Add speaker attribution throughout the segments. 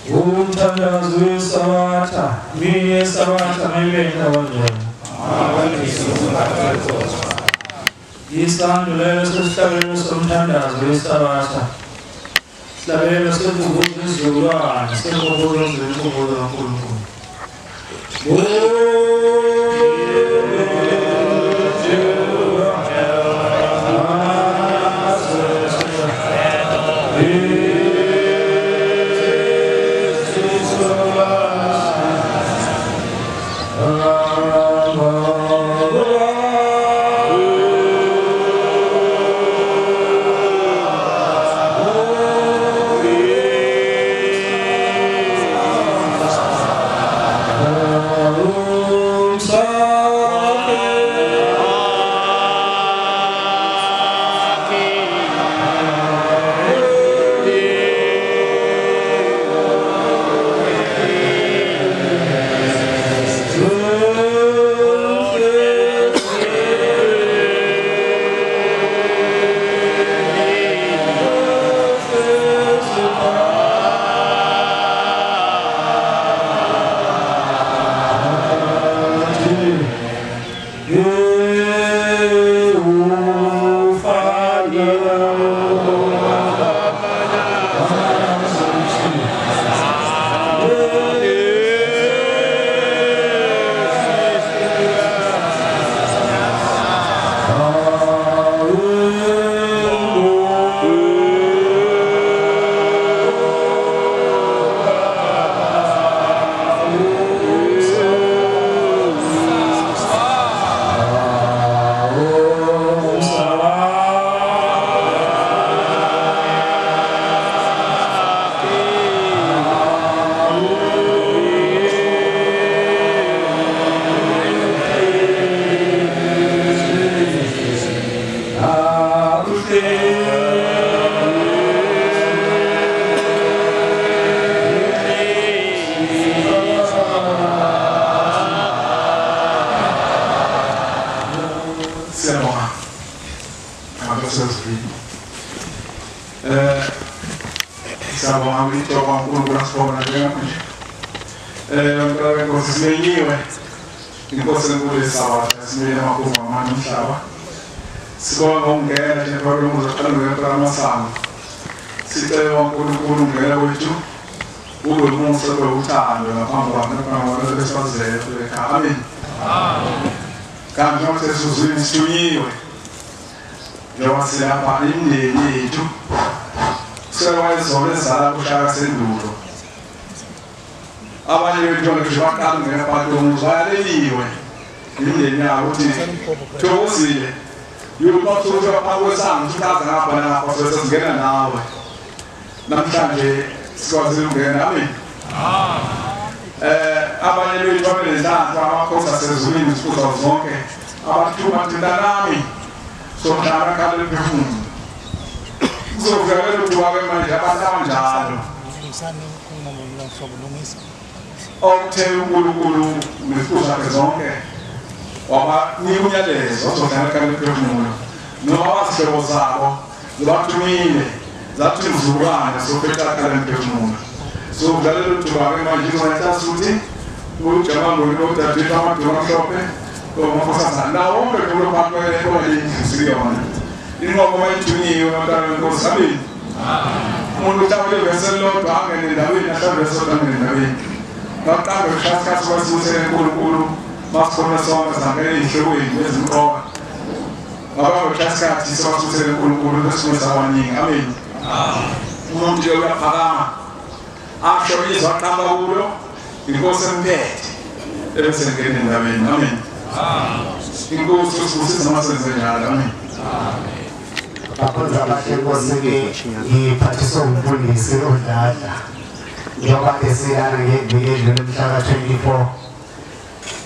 Speaker 1: Umthandazo Sabatha, Mini Sabatha, Melena Wanja. Isandulelo sesihlabelelo somthandazo Sabatha. Sihlabelelo sokubuza izizukulwane, senkokulo zenkokulo kaNkulunkulu.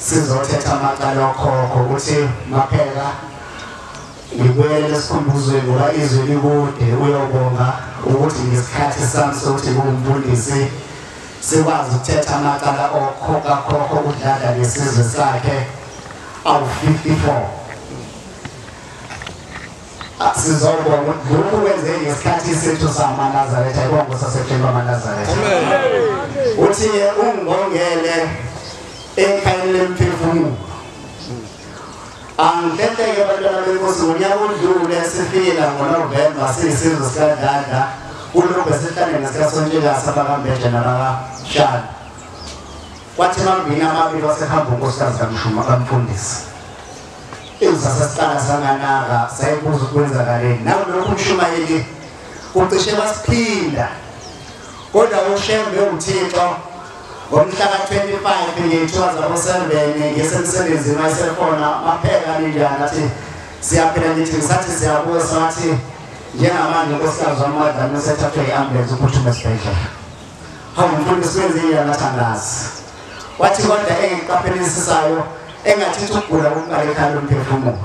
Speaker 2: Sizothetha amacala okhokho ukuthi maphela ngibuyele lesikhumbuzo ngoba izwe likude uyobonga ukuthi ngesikhathi sami sokuthi ngumfundisi sikwazi ukuthetha amacala okhokho ukudlala lesizwe sakhe awu-54 sizobonga lokhu kwenzeke ngesikhathi sethu samaNazaretha ayibonga saseJehova amaNazaretha. Amen. uthi ungongele ekhayeni lemphefumulo angithethe-ke abantwana benkosi ngonyaka odlule sifika ngoNovemba siyisizwe sikaDladla ulokhu esihlangene sikaSontshekazi abakambeja nabakashana kwathi mambini amabili wasehamba unkosikazi kaMshuma kamfundisi izasasihlala sanganaka sayibuza ukwenzakaleni nakulokhu uMshumayeli ucishe wasiphinda kodwa ushembe uThixo ngomhla ka-25 nge-2007 ngesemsebenzini wayesekhona mapheka ninjani athi siyaphila ngithi ngisathi siyabuza sathi njengamanje unkosikazi wamadlana usethathwe i-ambulance uphuthume esibhedlela hawu mfundisi wenzile angathandazi wathi kodwa engiqaphelisisayo engathithi ukugula kokungale ekhaya lomphefumulo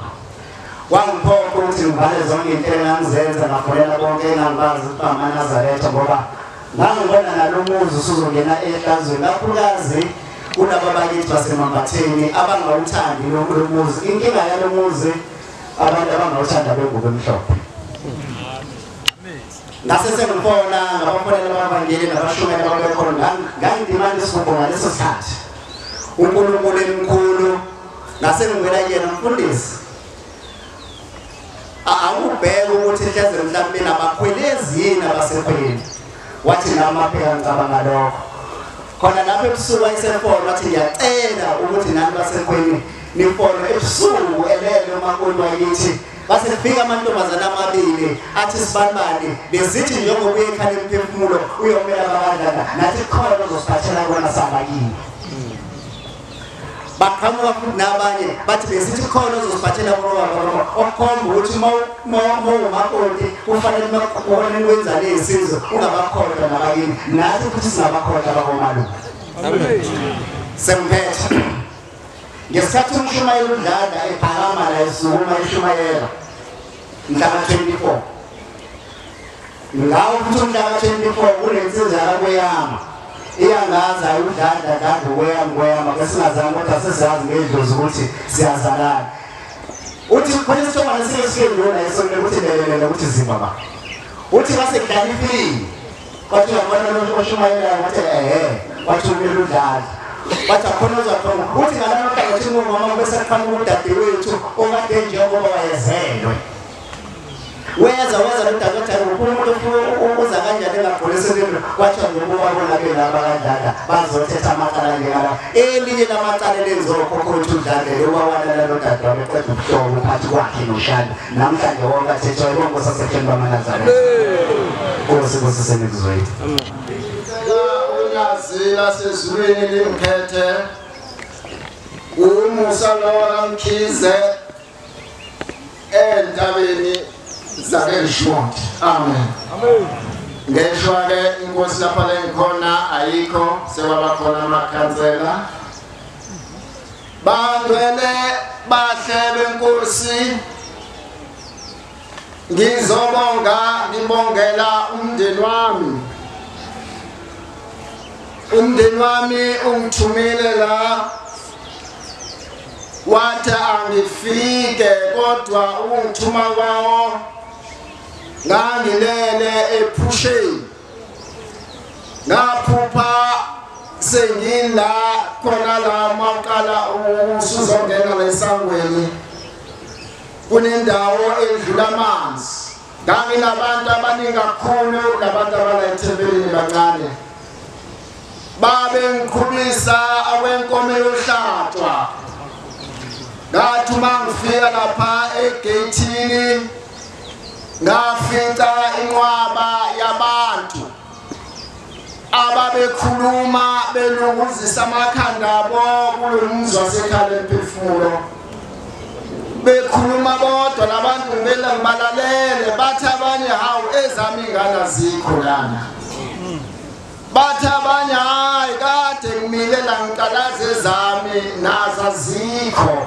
Speaker 2: wangiphoqa ukuthi ngivale zonke iy'nto engangizenza ngafonela konke engangikwazi ukuba amaNazaretha ngoba ngangibona nalo muzi usuzongena ehlazweni kakhulukazi kulabo abakithi basemambatheni abangawuthandi lo muzi inkinga yalo muzi abantu abangawuthanda bengubo emhlophe ngasesengifona ngabafonela abavangeli nabashumela ababekhona ngangidimanda isigubho ngaleso sikhathi uNkulunkulu emkhulu nasengivela kuyena mfundisi awubheke ukuthi ehlazweni mhlawumbe nabakhwelezi yini abasekhweleni wathi namapheka ngicabanga lokho khona lapho ebusuku ayesefona wathi ngiyacela ukuthi nani basekhweni nifone ebusuku elele umakoti wakithi base kufika amantombazana amabili athi sibanibani bezithi njengoba uyekhaya emphefumulo uyomela abadala nathi khona uzosiphathela kona sabakini baqhamuka futhi nabanye bathi besithi khona uzosiphathela kona okhomba ukuthi umakoti kufanele makubone wenza lezizwe ungabakhohlwa nabakini nathi futhi singabakhohlwa abakomalume semphethe ngesikhathi uMshumayeli uDladla ephakama la esukuma eShumayela mhla ka-24 ngawo futhi mhla ka-24 kunensizwa yakweyama iyangazi ayi uDladla Dladla ukweyama kesingazange kodwa sesiyazi ngedlozi ukuthi siyazalana uthi khona isithongwane siyesiyenduna esonele ukuthi lelelele ukuthi zimba ba uthi base kudlala ifilimi kwathi uyabona lo uShumayela wathi wathi umele uDladla bathi akhona uzakhona uthi ngalana mhlanga ngomama bese kufanele udadewethu okade njengoba wayezelwe weza udadewethu umuntu uza kanjani engagqolisekile kwathi ngoba bona ke laba kaDladla bazothetha amacala ngala elinye lamacala lenzokhokhothi uDladla lokwawala lo dadewethu eqeda ukuhlobo phathi kwakhe noshana namhlanje wonke athethe bonke sasekheni bamaNazaretha Nkosi senikuzoyitha
Speaker 3: Zila sezulwini limkhethe umusa lokamkhize entabeni zakeNshonti amen ngeshwa-ke inkosi lapha le ngikhona ayikho sekwabakhona amakhansela bangcwele bahle benkosi ngibongela umndeni wami ungithumile la wathi angifike kodwa ungithuma kwawo ngangilele ephusheni ngaphupha sengila khona la maqala usuzongena lesangweni kunendawo edlula amanzi nganginabantu abaningi kakhulu nabantu abalayithebeleni bancane babe ngikhulisa awenkomo yohlatshwa ngathi mangifika lapha egeyithini ngafica inqwaba yabantu ababekhuluma belunguzisa amakhanda abo kulomzi wasekhaya lemphefumulo bekhuluma bodwa labantu ngibela ngibalalele bathi abanye hawu ezami ingane zikho lana bathi abanye hayi kade ngimilela ngiqalaze ezami nazo azikho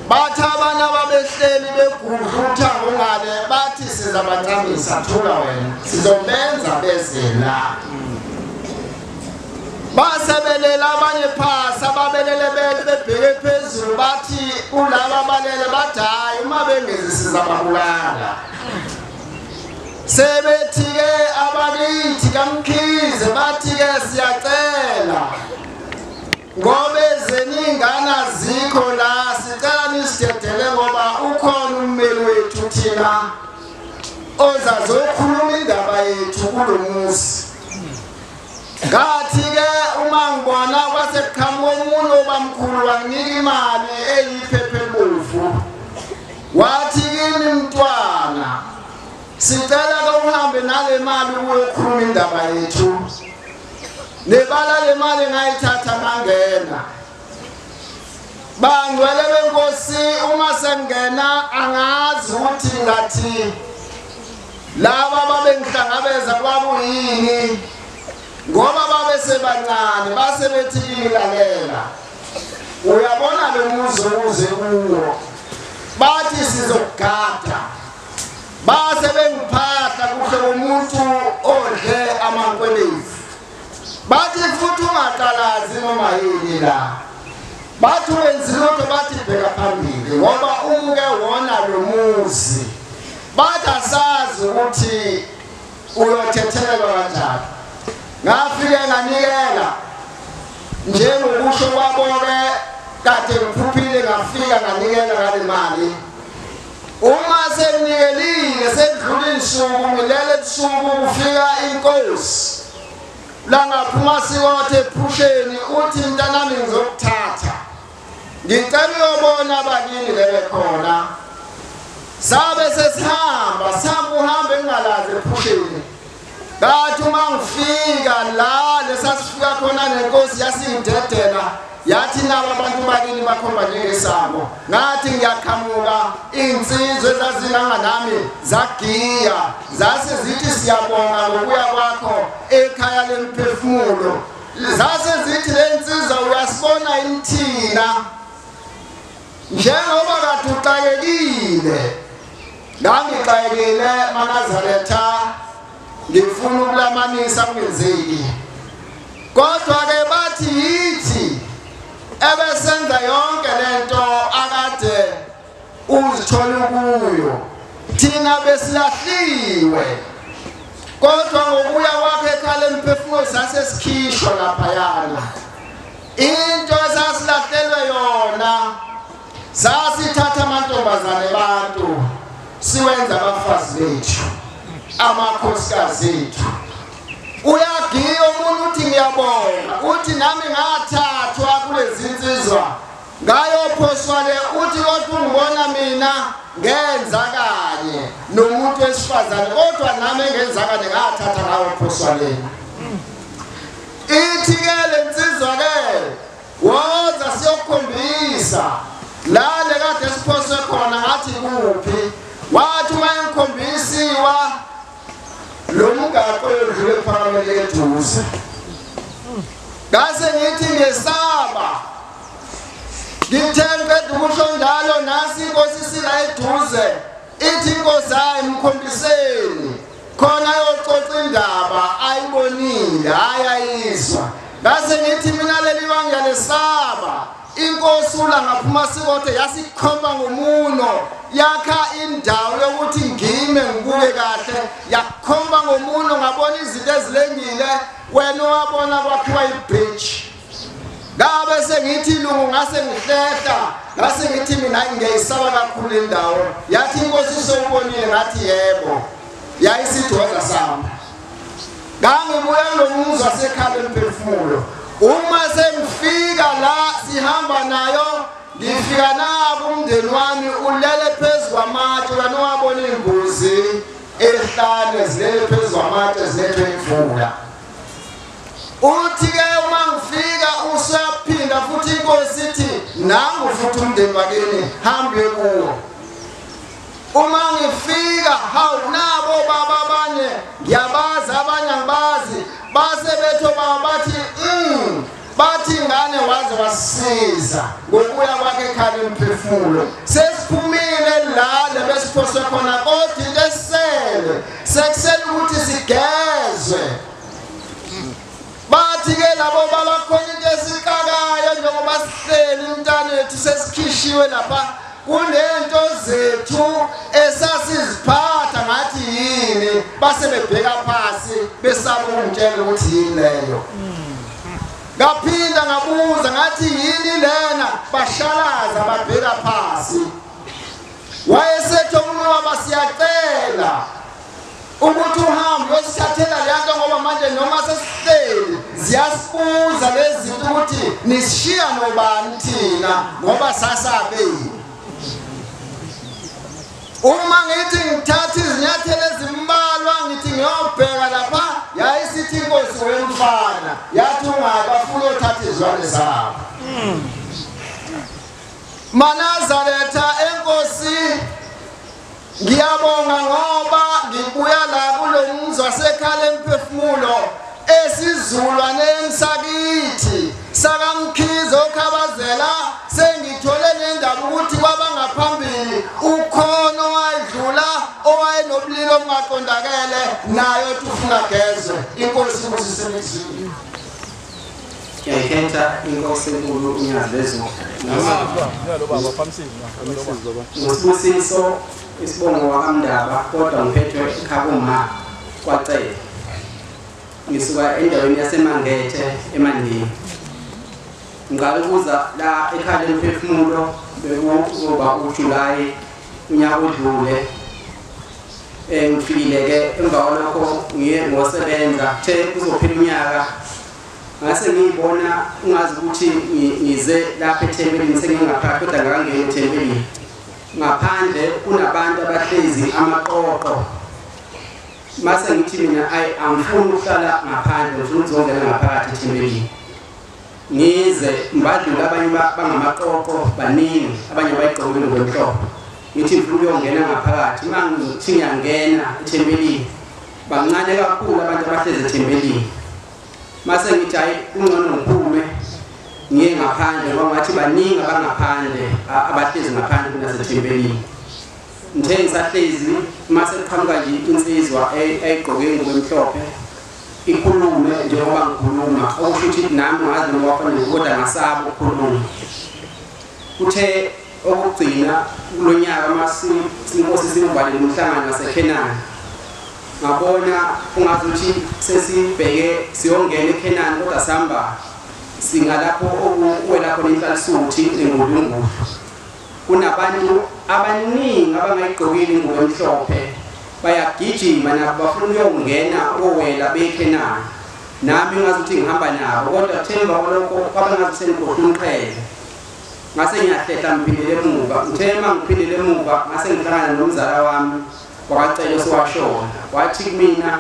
Speaker 3: bathi abanye ababehleli begudlutha ngongale bathi sizabancamisa thula wena sizobenza bezela basebelela abanye phasi ababelele bebheke phezulu bathi kulaba abalele bathi hayi uma bengezi sizababulala sebethi-ke abakithi kaMkhize bathi-ke ingane azikho la sicela nisidedele ngoba ukhona ummeli wethu thina ozazokhuluma indaba yethu kulomuzi. Ngathi ke uma ngibona kwaseqhamuka umuntu obamkhulu wanginika imali eyiphephe bovu. Wathi kimi mntwana sicela ke uhambe nale mali ukuyokhuluma indaba yethu. Nebala le mali ngayithatha ngangena. Bangcwele benkosi uma sengena angazi ukuthi ngathi laba babengihlangabeza kwakuyini ngoba babe sebancane base bethi ilalela. Uyabona lo muzi uze kuwo. Bathi sizogada. Base bengiphahla kuhle umuntu odle amankwelezi. Bathi futhi ungaqalazi noma yini la. Bathi wenzilotho bathi bheka phambili ngoba umuke wona lo muzi. Bathi asazi ukuthi uyothethelelwa kanjani. Ngafike nganikela njengokusho kwabonke kade ngiphuphile ngafika nganikela ngale mali. Uma senginikelile sedlula insuku ngilele ebusuku kufika inkosi. La ngaphuma sikothe ephusheni uthi mntanami ngizokuthatha. Ngicela uyobona abakini lele khona. Sabe sesihamba uhambe engalazi ephusheni. Bathi uma ngifika la lesasifika khona nenkosi yasindedela yathi nabo abantu bakini bakhomba njengesabo. Ngathi ngiyaqhamuka insizwe ezazinanga nami zagiya zase zithi siyabonga ngokuya kwakho ekhaya lemphefumulo. Zase zithi lensizwa uyasibona inthina njengoba kade uxakekile. Ngangixakekile maNazaretha ngifuna ukulamanisa kungenzeki. Kodwa ke bathi yithi ebesenza yonke lento akade uzithola kuyo. Thina besilahliwe. Kodwa ngokuya kwakhe ekhaya emphefumulo sasesikhishwa lapha yana. Into esasilahlelwe yona sasithatha amantombazane abantu siwenza abafazi bethu amakhosikazi ethu. Uyagiya umuntu uthi ngiyabonga uthi nami ngathathwa kulezi insizwa ngayophoswa le uthi kodwa ungibona mina ngenza kanye nomuntu wesifazane kodwa nami ngenza kanye ngathatha ngayophoswa le. Ithi ke lensizwa ke woza siyokhombisa la le kade siphoswe khona ngathi kuphi. Wathi mayengikhombisiwa lo mugaqo edlule phakathi eduze. Ngase ngithi ngesaba. Ngithembe ukusho njalo nasi inkosi sila eduze. Ithi inkosi hayi mkhombiseni. Khona yoxoxa indaba ayibonile ayayizwa. Ngase ngithi mina leli banga lesaba. Inkosi ula ngaphuma sikothe yasikhomba ngomuno yakha indawo yokuthi ngime ngibuke kahle yakhomba ngomuno ngabona izinto ezilengile wena wabona kwakhiwa ibeach. Ngabe sengithi lungu ngase ngihlehla ngase ngithi mina ngiyisaba kakhulu indawo. Yathi inkosi sokubonile ngathi yebo yayisidwaza sami. Ngangibuya lo muzi wasekhaya emphefumulo. Uma sengifika la sihamba nayo ngifika nabo umndeni wami ulele phezulu kwamatshe wena wabona imbuzi ehlane zilele phezulu kwamatshe zinethwe imvula. Uthi ke uma ngifika usaphinda futhi inkosi ithi nangu futhi umndeni wakini hambe kuwo. Uma ngifika hawu nabo baba abanye ngiyabazi abanye angibazi base betho bathi bathi ingane waze wasisiza ngokuya kwakhe ekhaya emphefumulo. Sesiphumile la lebesiphoswe khona kodwa into esele sekusele ukuthi sigezwe. Bathi ke labo babakhona into esixakayo njengoba sihleli intane yethu sesikhishiwe lapha kunento zethu esasiziphatha ngathi yini base bebheka phansi besaba ukungitshela ukuthi yini leyo. ngaphinda ngabuza ngathi yini lena bashalaza babheka phansi wayesethe umuntu wabasiyacela ukuthi uhambe uyosithathela leyanto ngoba manje noma sesihleli ziyasibuza lezi zinto ukuthi nishiya nobani thina ngoba sasabeni uma ngithi ngithatha izinyathelo ezimbalwa ngithi ngiyobheka lapha yayisithi inkosi wemfana yathi ungakafuna uthatha izwane zakho Manazaretha enkosi ngiyabonga ngoba ngibuya la kulomzi wasekhaya emphefumulo esizulwaneni sakithi sakamkhizo okhabazela sengithole nendaba ukuthi kwabangaphambili ukhono wayidlula owayenobulilo obungaqondakele nayo tufuna gezwe inkosi kusisemizini
Speaker 4: ngiyakhetha inkosi enkulu uNyazezo ngosibusiso isibongo wakamndaba kodwa ngiphethwe ekhakuma kwacele ngisuka endaweni yaseMangethe eMandini ngicela ukuza la ekhaya emphefumulo bekuzoba uJulayi unyaka odlule ngifikile ke emva kwalokho ngiye ngosebenza the kuzophela unyaka ngase ngiyibona ungazi ukuthi ngize lapha eThembelini sengingaphakathi kodwa ngakangena eThembelini ngaphandle kunabantu abahlezi amaqoqo mase ngithi mina angifuni ukuhlala ngaphandle ngifuna ukuzongena ngaphakathi eThembelini ngize mbadlula abanye bangamaqoqo baningi abanye bayigqokile ngomhlophe ngithi ngifuna ukuyongena ngaphakathi mangithi ngiyangena eThembelini bancane kakhulu abantu abahlezi eThembelini mase ngithi hayi ungcono ngiphume ngiye ngaphandle ngoba ngathi baningi abangaphandle abahlezi ngaphandle kunaseThembelini ngithe ngisahlezi mase kuqhamuka nje insizwa ayigqoke ngomhlophe ikhulume njengoba ngikhuluma okusho ukuthi nami ngazi noma kufanele kodwa ngasaba ukukhuluma uthe okugcina kulonyaka inkosi simvalele umhlangano waseKhenani ngabona ungazi ukuthi sesibheke siyongena eKhenani kodwa sihamba singalapho okuwela khona inhlansuthi engudungulu kunabantu abaningi abangayigqokile ingubo emhlophe bayagijima nabo bafuna ukuyongena owela beKhenani nami ngazi ukuthi ngihamba nabo kodwa themba lokho kwabangazi sengigodla umqhele ngase ngiyahletha ngiphindele emuva ngithema ngiphindele emuva ngase ngihlangana nomzala wami kwacela siwashona wathi kumina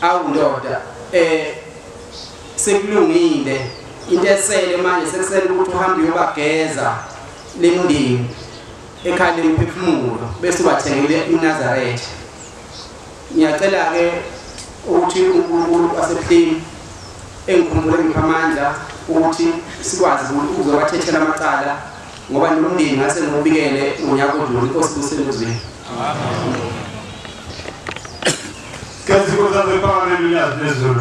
Speaker 4: awundoda sekulungile into esele manje sekusele ukuthi uhambe uyobageza lemndeni ekhaya lemphefumulo bese ubathengele iNazaretha ngiyacela ke ukuthi uNkulunkulu wasebuhleni engikhumbule ngiphamandla ukuthi sikwazi ukuzobathethela amacala ngoba nomndeni ngase ngibikele unyaka odlule inkosi kusemuzweni
Speaker 1: Kazikuza zephameli uNyazezo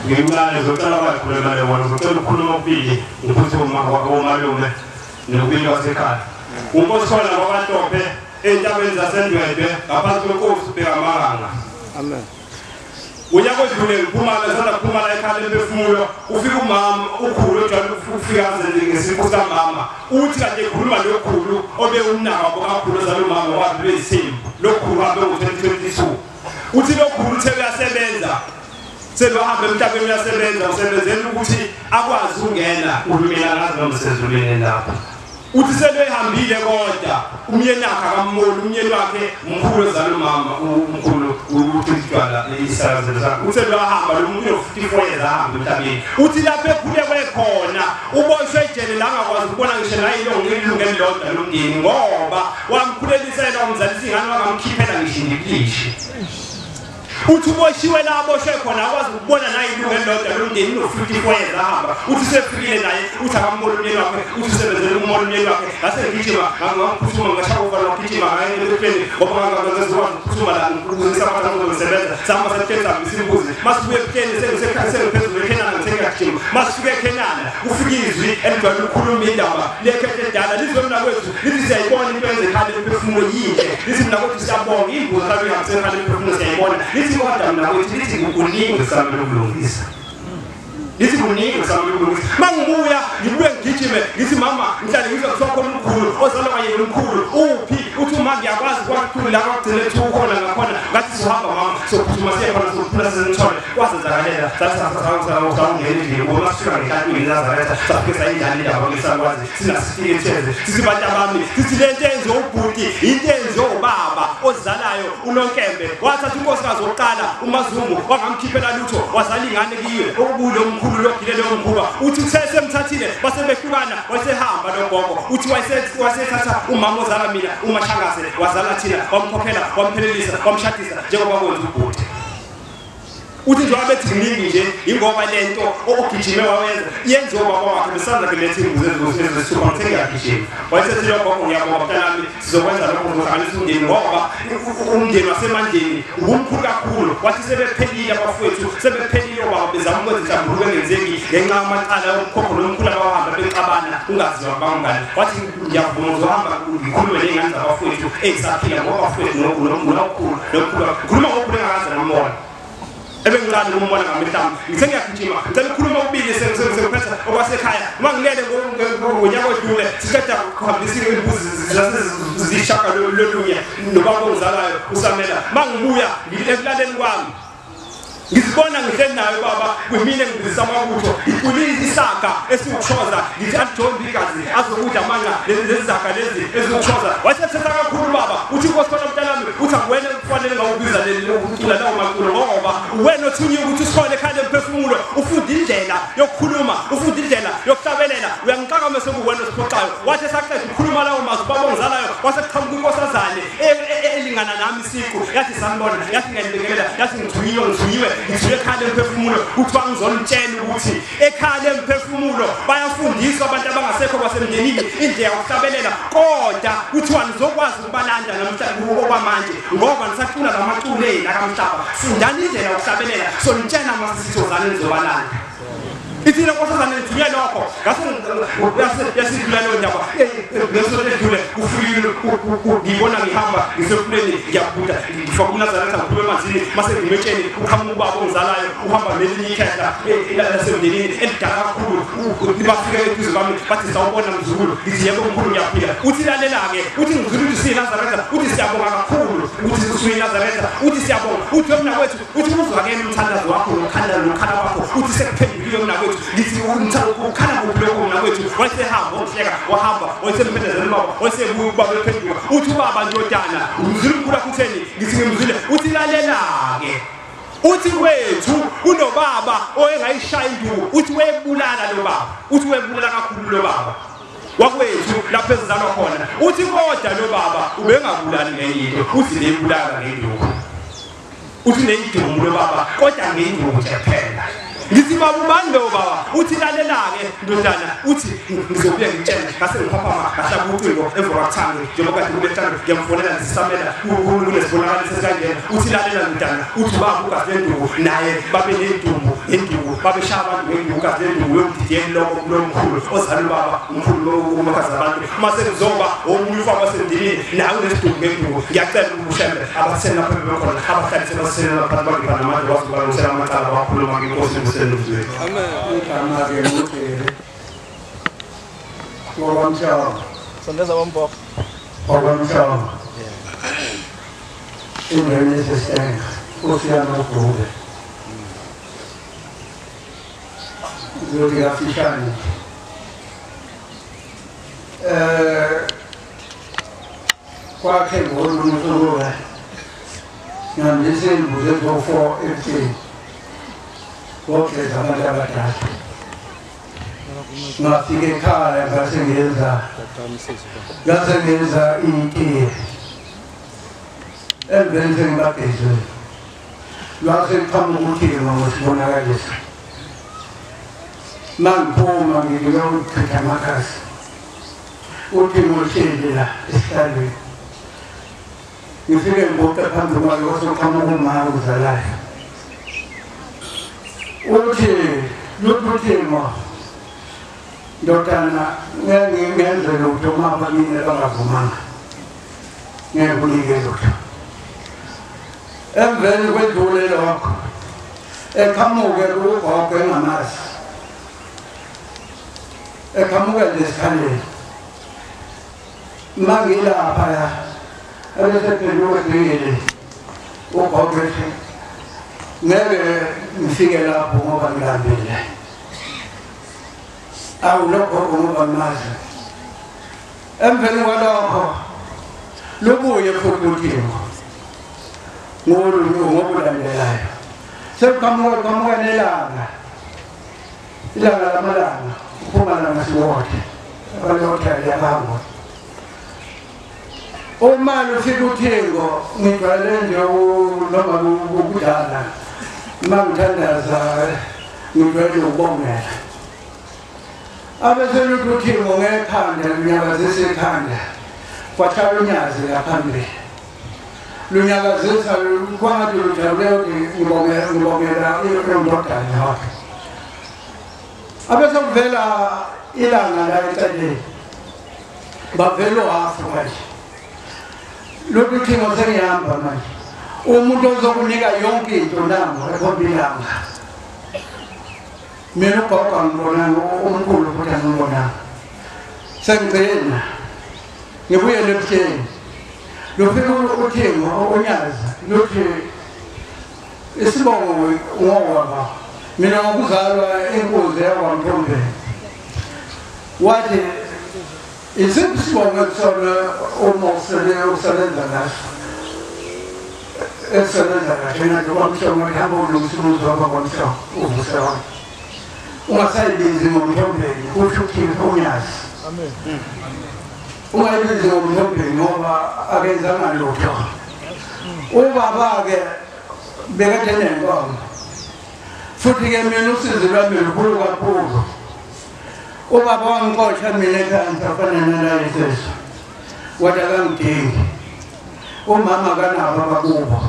Speaker 1: ngimlane zocela bakhuluma lewona zocela ukukhuluma okubili ngiphuthuma ngomalume nokubili wasekhaya unkosi khona kwabantombe entabeni zasendwebe ngaphansi kwenkosi bekamaranga amen unyaka odlule ngiphumala sanda kuphumala ekhaya lemphefumulo ufika umama ukhulu ojwayele ukufika ngesikho samama uthi kanje ekhuluma lokhulu obe umnaka kakhulu zalomama wathi beyisimbi lokhulu abe ngo-2022 uthi lokhulu uthe uyasebenza selohamba emhlabeni uyasebenza usebenzela ukuthi akwazi ukungena uhulumeni ngazi noma sezulwini lapho uthi selehambile kodwa umyeni wakhe akammoni umyeni wakhe umkhulu zalomama umkhulu uthitshwala isazelo zakhe uthi selahamba lo muntu o54 years ahamba emhlabeni uthi lapho ekhulekwe khona uboshwe ejele la angakwazi ukubona ngisho nayo ilungelo lodwa lomndeni ngoba wamkhulelisela umzalisi ingane wakamkhiphela ngisho indiklishi uthi uboshiwe la aboshwe khona akwazi ukubona nayo ilungelo lodwa lomndeni no54 years ahamba uthi sefikile naye uthi akammoni umyeni wakhe uthi usebenzele ummoni umyeni wakhe ngase ngigijima ngaphuthuma ngashaka ngigijima ngayelefeni ngoba ngangazizwa ukuphuthuma la ukuzisa abantu ngokusebenza sama sethenza isimbuzi masibuye ebuhleni sengisekhasela phezulu eKhenani ngithengagijima masifike eKhenani ufike izwi elidwala ukukhuluma indaba lekhethe edala lizomna kwethu lithi siyayibona into yenzekhaya lemphefumulo yinhle lithi mina kodwa siyabonga imbuzi kabi ngamsekhaya lemphefumulo siyayibona lithi kodwa mina kwethu lithi ukuningi samele ukulungisa ngithi kuningi ngisamlungu mangibuya ngibuye ngigijime ngithi mama mhlawumbe ngizokufa khona umkhulu ozalwa kanye nomkhulu uphi uthi uma ngiyakwazi kwakuthula la kwagcine ukhona ngakhona ngathi sizohamba mama sokuphuma siye khona sokuphuma senzithole kwasenzakalela sasangene ngoba sifika ngenkantini eNazaretha safika injani indaba ngisakwazi sinasifike sisibantu abami sithi le nto enziwe ubhuti into enziwe ubaba ozalayo uNonkembe wathatha unkosikazi wokuqala uMaZungu wangamkhiphela lutho wazalingane kiwe okubulo omkhulu logilele omkhuba uthi usesemthathile basebehlukana wasehamba nogogo uthi wasethatha umama ozala mina uMashangase wazala thina wamkhokhela wamphelelisa wamshadisa njengoba kwenza ubhuti uthi nje wabethi kuningi nje ingoba lento ogijime wawenza yenziwa baba wakhe besandla kulethe imbuzi ezisuka ngithenga yagijima wayesethi lo gogo ngiyabonga mntanami sizokwenza lokho ngokuhlanganisa umndeni ngoba umndeni wasemandleni umkhulu kakhulu wathi sebephelile abafowethu sebephelile baba bezama ukwenza mhlawumbe engenzeki ngenxa yamacala omkhokho nomkhulu abahamba bexabana ungaziwa bangani wathi ngiyavuma uzohamba ngikhulume nengane zabafowethu ezisaphila ngoba abafowethu nokhulu ngikhuluma ngokhulu engakaze ngambona ebengicala ukumbona ngamehlambi ngithe ngiyagijima ngicela ukukhuluma ubili sengiphetha okwasekhaya uma ngilele ngonyaka odlule siceda kuhambisa imbuzi zishaka lolunye nobaba ongizalayo usamela mangibuya ngikulaleni kwami ngizibona ngihleli nayo baba kwimine ngibizisa amabutho ikulisa isaka esiwuchoza ngithi aJohn Bigazi azokudla amanga lezi zaka lezi eziwuchoza wathetha kakhulu baba uthi nkosana mntanami uthi akuwena kufanele ngawubiza ukucula lawo maculo ngoba wena othunye ukuthi usikhole ekhaya emphefumulo ufunda indlela yokukhuluma ufunda indlela yokuhlabelela uyangiqaka mase kuwena osiphoxayo wathi saqeda ukukhuluma lawo mazwi baba ongizalayo waseqhamuka inkosazane elingana nami isiqu yathi sanibona yathi ngiyalekelela yathi ngithuyiwe ngithuye ekhaya emphefumulo uthi bangizolitshela ukuthi ekhaya emphefumulo bayafundiswa abantu abangasekho kwasemndenini indlela yokuhlabelela kodwa kuthiwa nizokwazi ukubalanda namhlanje okwamanje ngoba nisacula lamaculo nakamhlaba fundani indlela yokuhlabelela so nitshena amasithozane nizobalanda ithina nkosazane nithuye lokho ngase yasidlula leyo ndaba ngesoledlule kufuyile ngibona ngihamba ngisefuleni ngiyabhuda ngifaka uNazaretha ngiphuma emanzini mase ngimetsheni uqhamuka ubaba ongizalayo uhamba nelinye ikhehla lasemndenini elidala kakhulu bafike eduze kwami bathi sawubona mzukulu ngithi yebo mkhulu ngiyaphila uthi lalela-ke uthi ngizulu uthi siyiNazaretha uthi siyabonga kakhulu uthi usuyiNazaretha uthi siyabonga uthi wemnakwethu uthi uzwakele umthandazo wakho nokhala wakho uthi sekuphendulile umnakwethu ngithi ukhala kuphi umnakwethu wayesehamba ohleka wahamba wayesemphendezela ubaba wayesebuya ubaba ephenduka uthi ubaba ndodana umzulu mkhulu akutheni ngithi ngimzwile uthi lalela-ke uthi wethu unobaba oyengayishaya induku uthi webulala lo baba uthi webulala kakhulu lo baba wakwethu lapho ezizalwa khona uthi kodwa lo baba ubengabulali ngeyinto uthi lebulala ngenduku uthi neyidumu lo baba kodwa ngenduku nje phela ngithi baba ubani lo baba uthi lalela-ke ndodana uthi ngizobuye ngitshele ngase ngiphaphama ngahlaba ucingo emva kwakuthange njengoba kade kubethando ngiyamfonela ngisamela kunesibonakaliso esikangena uthi lalela ndodana uthi ubaba ugazi lenduku naye babe nenduku babeshaya abantu ngenduku ugazi lenduku yomdidiyeni lomkhulu ozala ubaba umkhulu umakazi abantu mase kuzoba omunye ufaka wasemndilini nawe unesiduku ngenduku ngiyacela ukushembe abatheni lapho bebekhona abahlalise basele lapha bagibana namanje wazibalungisela amacala wakhuluma ngenkosi
Speaker 5: Amen. Igama-ke nguthere. Ngokwamhlaba.
Speaker 6: Sondeza bomboko.
Speaker 5: Ngokwamhlaba. Ingane yesesithenga. Nkosi yami uGube. Ngizothi kafishane. Kwakhe ngolunye ngandise imbuzi ezo-4 ebuhleni. Ngokhetha abantu abadala ngafika ekhaya ngase ngenza itiye emveni sengibagezile lwase liqhamuka uthima ngosibonakalisa mangiphuma ngiyokukhetha amakhasi uthima uhleli la esihlalweni ngifike ngibuke phambi kwakhe waseqhamuka umama uzalayo uthi luthimo ndodana ngenze lutho mama mina bangavumanga ngekunike lutho emveni kwedlule lokho eqhamuke ugogo engamazi eqhamuka lesikhaleni mangilapha ya abesephendukile ubhobethe ngeke ngifike lapho ngoba ngilambile awulokho ngoba mazi emveni kwalokho lubuye futhi uThixo ngokulandelayo sekuqhamuka nelanga ilanga lamalanga uPhumalanga siwothe abalotha yahamba uma lufika uThixo ngijwayele nje noma ukudlala mangithandaza ngijwayele ukubongela abese uThixo ngekhanda lunyakazisa ekhanda kwathala unyazi ngaphambili lunyakazisa kwathi lujabule ukuthi ngibongela indodana yakhe abese kuvela ilanga la eceleni bavela uhafu manje lokhu Thixo sengihamba manje umuntu ozokunika yonke into nango ekhombelanga mina ugogo ngibona umkhulu futhi angibona sengicela ngibuye lebuhleni lofika uThixo onyaza lothi isibongo ngoba mina ngokuzalwa inkozi yakwaMthombe wathi isibongo sona umosele usebenza ngaso esebenza kahle ngokwamhlongo ihamba ulungisimuzo wakwaMthombe uvusewa ungasayibizi ngoMthombe kusho uThixo unyazi amen ungayibizi ngoMthombe ngoba akenzanga lutho ubaba-ke bekade nenkomo futhi-ke mina usizo lwami lukhulu kakhulu ubaba wangixosha mina ekhaya ngisafana nalayiseso wathi akangidingi umama kanabo abakubo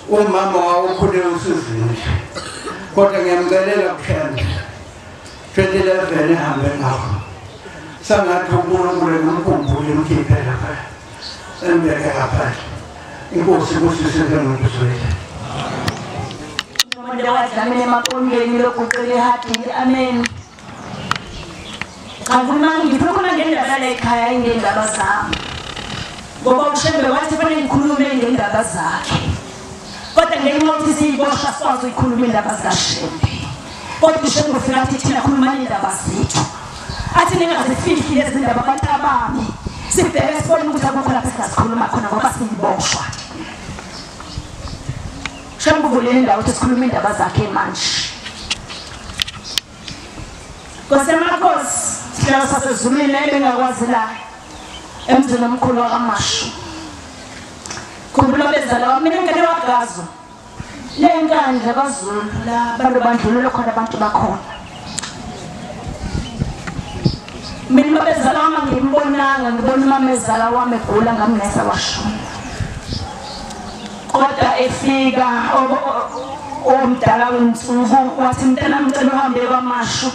Speaker 5: umama wawukhule usizini kodwa ngiyamcelela kushanda 2011 ehambe ngakho sangathi uNkulunkulu ngimkhumbule mkhiphe lapha embeke lapha inkosi kusisize ngizwele
Speaker 6: umuntu wadlamela emaqondweni lokucela ihadi amen kakhuluma ngiphuma ngendaba la ekhaya ngendaba zami ngoba uShembe wathi fanele ngikhulume ngendaba zakhe kodwa ngenxa yokuthi siyiboshwa sikwazi ukukhuluma indaba zikaShembe kodwa uShembe ufika athi thina khuluma indaba zethu athi ningazifihli lezi ndaba abantu abami sibheke sibone ukuthi akukho lapho singasikhuluma khona ngoba siyiboshwa Shembe uvulele indawo ukuthi sikhulume indaba zakhe manje Kosemakhosi sihlala sasezulwini ebengakwazi la emzini omkhulu wakaMashu khumbula bezala wami mina ngene wagazo lenkandla kaZulu la bantu bandlulele khona abantu bakhona mina bezala wami ngimbonanga ngibona umamezala wami egula ngamnesa washona kodwa efika omdala wensuku wathi mntana mcela uhambe kwaMashu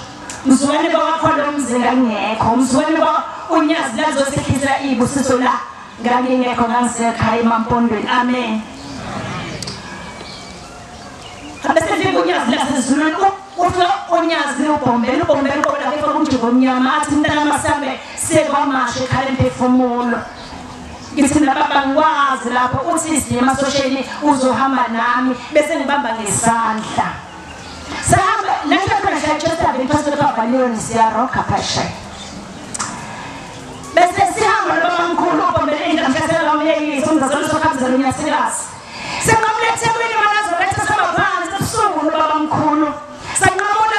Speaker 6: mzwane bakwakhona umzinga ngekho mzwane unyazi lazo sikhisa ibusiso la ngangingekho ngangisekhaya eMampondweni amen abesefika unyazi lasezulwini uthi unyazi ubhombela kodwa kefika umjiko omnyama athi mntana masambe sekwaMashu ekhaya emphefumulo ngithi nababa ngikwazi lapho uthi izinye emasosheni uzohamba nami bese ngibamba ngesandla sahamba nashaka shachota bephaso kwa leo siyaroka pasha bese sihamba baba mkhulu ubombele ngamkhathela wami isonza zolukhabza lunyasilas sengamlethe kwini manazo lethe sabaphansi ebusuku baba mkhulu sangamona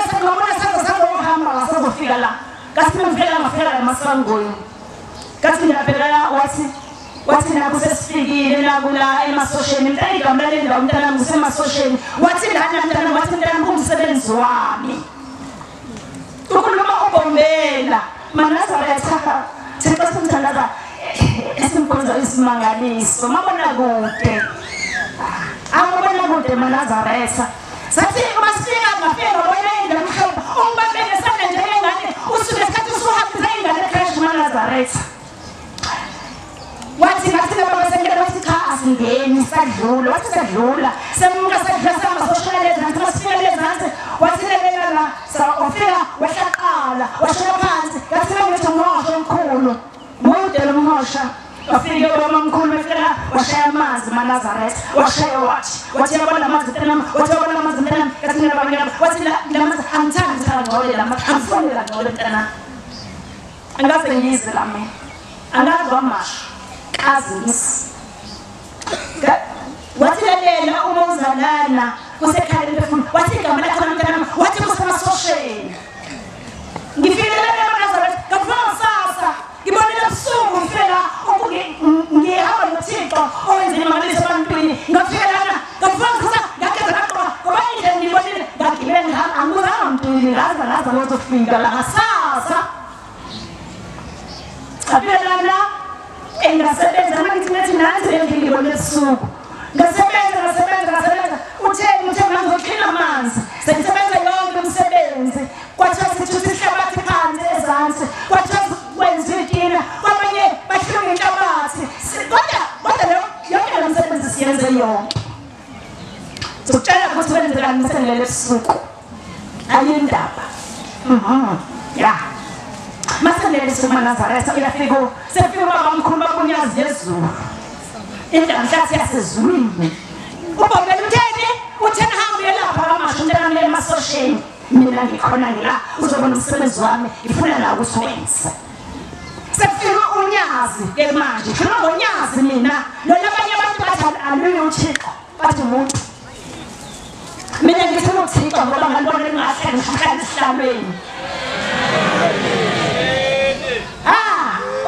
Speaker 6: sazohamba wasazofika la kasimvela ngafika la masangweni kathi ngiyaphelala wathi naku sesifikile nakula emasosheni mntana igama lendawo umntana ngisemasosheni wathi mntana kumsebenzi wami ukhuluma ubombela manazaretha thixo simthandaza esimkhonza isimangaliso mabona kude manazaretha sathi masifika ngafika bona indlela mhlophe ungibambele sana njengengane usuke esikhathi usuhambisa ingane crash manazaretha wathi baba sengela wathi cha asingeni sadlula wathi sadlula semuka sadlula sama social lezansi masifika lezansi wathi lelela la sa ofika washaqala washona washaya wathi yabona amanzi mntanami wathi yabona amanzi mntanami kathi ngiyabangela wathi la manzi angithandi ngithanda la manzi angifuni la ngole mntanami angaze ngiyizwe la mina angazi wamasho kazisi wathi lalela uma uzalana kusekhaya lefuna wathi igama lakho mntanami wathi kusemasosheni ngifike la Nazareth ngafuna sasa ngibonile busuku ngifela ngihamba noThixo owenze imangaliso ebantwini ngafika lana ngafuna ngakhetha ngaqwa ngoba indlela ngibonile ngagibela ngihamba angizange mntwini ngaza ngozofika la ngasasa ngafika lana engasebenza mangithi nansi ngibonile busuku ngasebenza uthe mangizokhila amanzi sengisebenza yonke umsebenzi kwathiwa sithuthi ihlabathi phansi ezansi kwathiwa kwenziwa itina kwabanye bahlunga inhlabathi kodwa yonke lo msebenzi siyenze yonke sokutshela ukuthi kwenzekani masenilele ebusuku ayindaba ya masenilele ebusuku maNazaretha uyafika sefika ubaba omkhulu babunyazi yezulu indaba mhlathi yasezulwini ubabela utheni hambe lapha kamasho mntanami emasosheni mina ngikhona ngila uzobona umsebenzi wami ngifuna la ukusebenza sefika unyazi ke manje khona ngonyazi mina nolabanye abantu bathi aluyo uThixo bathi umuntu mina ngifuna uThixo ngoba ngibona engahle ngihlala esihlalweni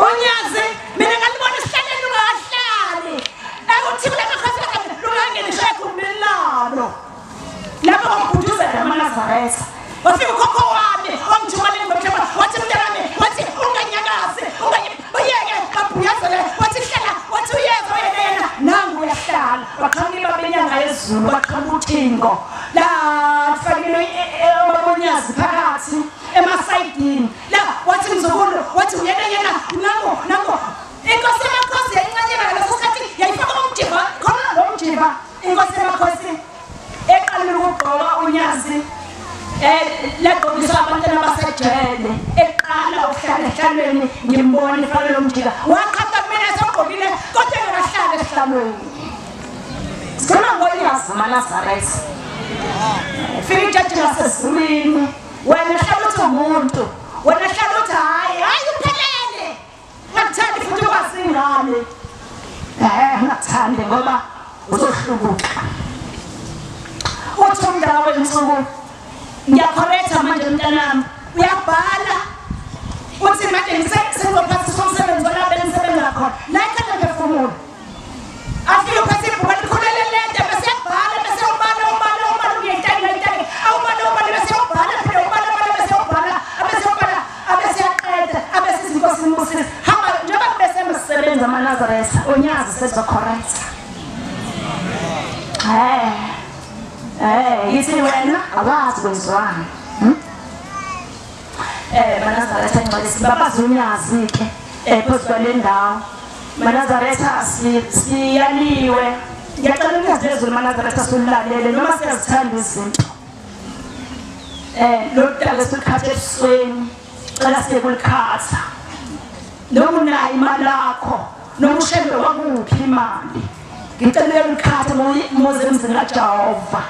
Speaker 6: unyazi mina ngalibona esihlalweni ungahlali ekuthini lemakhosi lungangene kumilano lapho ngikuduza amaNazaretha wafika ukhokho wami omthumane ngomhlaba wathi mntanami wathi unganyakazi uyeke kabuyazele wathi hlala wathi uyeza yena nangu uyahlala waqhamila benyanga yezulu waqhamula uthingo la kufanele ababonyazi phakathi emasayidini la wathi mzukulu wathi yena nangu inkosi yamakhosi yayincanyela ngaleso sikhathi yayifaka umjiva khona lo mjiva inkosi yamakhosi eqalile ukugqoka unyazi lagqokisa abantwana basejele eqala ukuhlala ehlalweni ngimbona ifana lo mjiva waqhatha kumina esogqokile kodwa engahlala esihlalweni sicela ngoyazi maNazaretha fika ijaji lasezulwini wena hlala uthi umuntu wena hlala uthi hayi uphelele ngakuthandi futhi ukwasingane ngakuthandi ngoba uzohlubuka uthi umndala wensuku ngiyakhoretha manje mntanami uyabhala uthi manje ngizophathisa umsebenzi wala bengisebenza khona la ekhanda ngefumulo afike uphathe ibhuku likhulelelede bese yabhala bese ubala uyayitaki awubala bese ubhala phela ubala bese ubhala abese yaqeda abese izinkosi imbusisi hamba njengoba bese emsebenza maNazaretha unyazi sezokhoretha yithi wena awazi kwenziwani maNazaretha ngicela babazi unyazi ke phezu kwale ndawo maNazaretha siyaliwe ngiyacela unyazi lezulu maNazaretha silulalele noma siyazithanda izinto lokudala esikhathe ebusweni cela siyekulikhatha noma unayo imali yakho noma ushembe wakuphi imali ngicela ulikhatha moze emzini kaJehova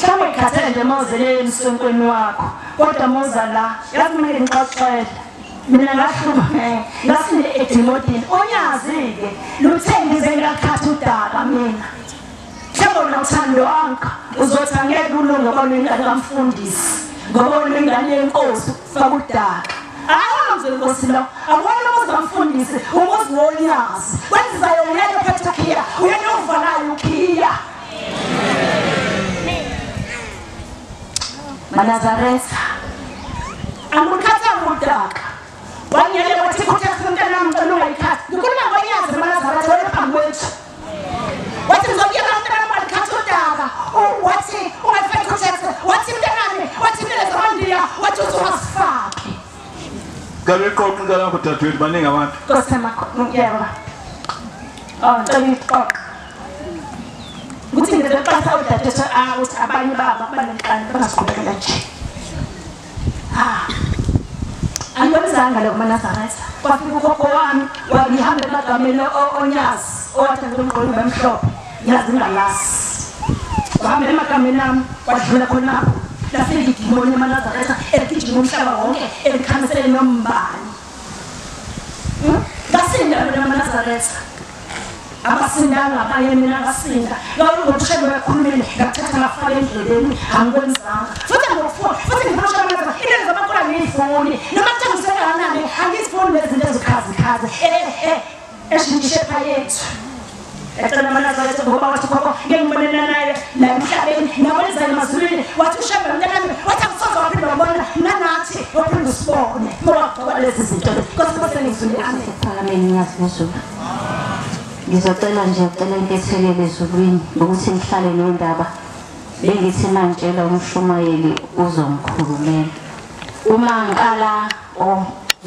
Speaker 6: mhlawumbe ikhathele nje mawuzele emsonkweni wakho kodwa moza la yazi kumele ngixoxele mina ngahluma ngasine edimodini unyazi-ke luthengize ngakhatha udaka mina mhlawumbe unothando wanka uzothi angeke ulunge ngoba uyingane kamfundisi ngoba uyingane yenkosi ukufaka udaka umuzi wenkosi lo akubona umuzi kamfundisi umuzi wonyazi wenzizayo uyena uphethe ukhiya uyena uvalayo ukhiya maNazaretha angukhatha ngudaka wanyele wathi kuthi umntana mntana ungayikhathi ngikhuluma ngonyazi maNazaretha wena phambi kwethu wathi ngizokuyeka umntana walikhatha udaka wathi ungayifaki kuthethe wathi mntanami wathi mina zamandiya wathi uzongasifaki
Speaker 7: Kaliqoqa ngala kuthathweni baningi abantu
Speaker 6: Nkosema yebo ngicela ukuthi ngizaqala udadethu ukuthi abanye baba banenkani bangasiqhubekela nje angibonizanga lo maNazaretha kwafika ukhokho wami wabihamba emagameni onyazi owathanda umqondo bemhlophe yazi ngalasi wahamba emagameni nami wadlula khonapho lafika idimoni eManazaretha eligijima umhlaba wonke elikhanisele nombani ngasinda eManazaretha abasindanga abaye mina ngasinda ngokushebe bekhulumile ngachatha ngafaka endleleni angikwenzanga futhi ngifuna ukubona into zamakhola ngiyifuni noma kuthengiseka kanani angizifuni lezinto ezikhazi eshintshe yethu ecela eManazaretha ngoba wathi khokho ngiyibonela naye la emhlabeni ngiyabonisa emazulwini wathi ushebe mntanami wathi akusoze waphinde wabona nanathi waphinde usibone ngoba lezi zinto Nkosi ngizulami
Speaker 8: ephakameni ngiyazizwa ngizocela nje ucela inkethelele ezulwini ukuthi ngihlale nendaba bengithi mangitshela umshumayeli uzomkhulumela uma ngiqala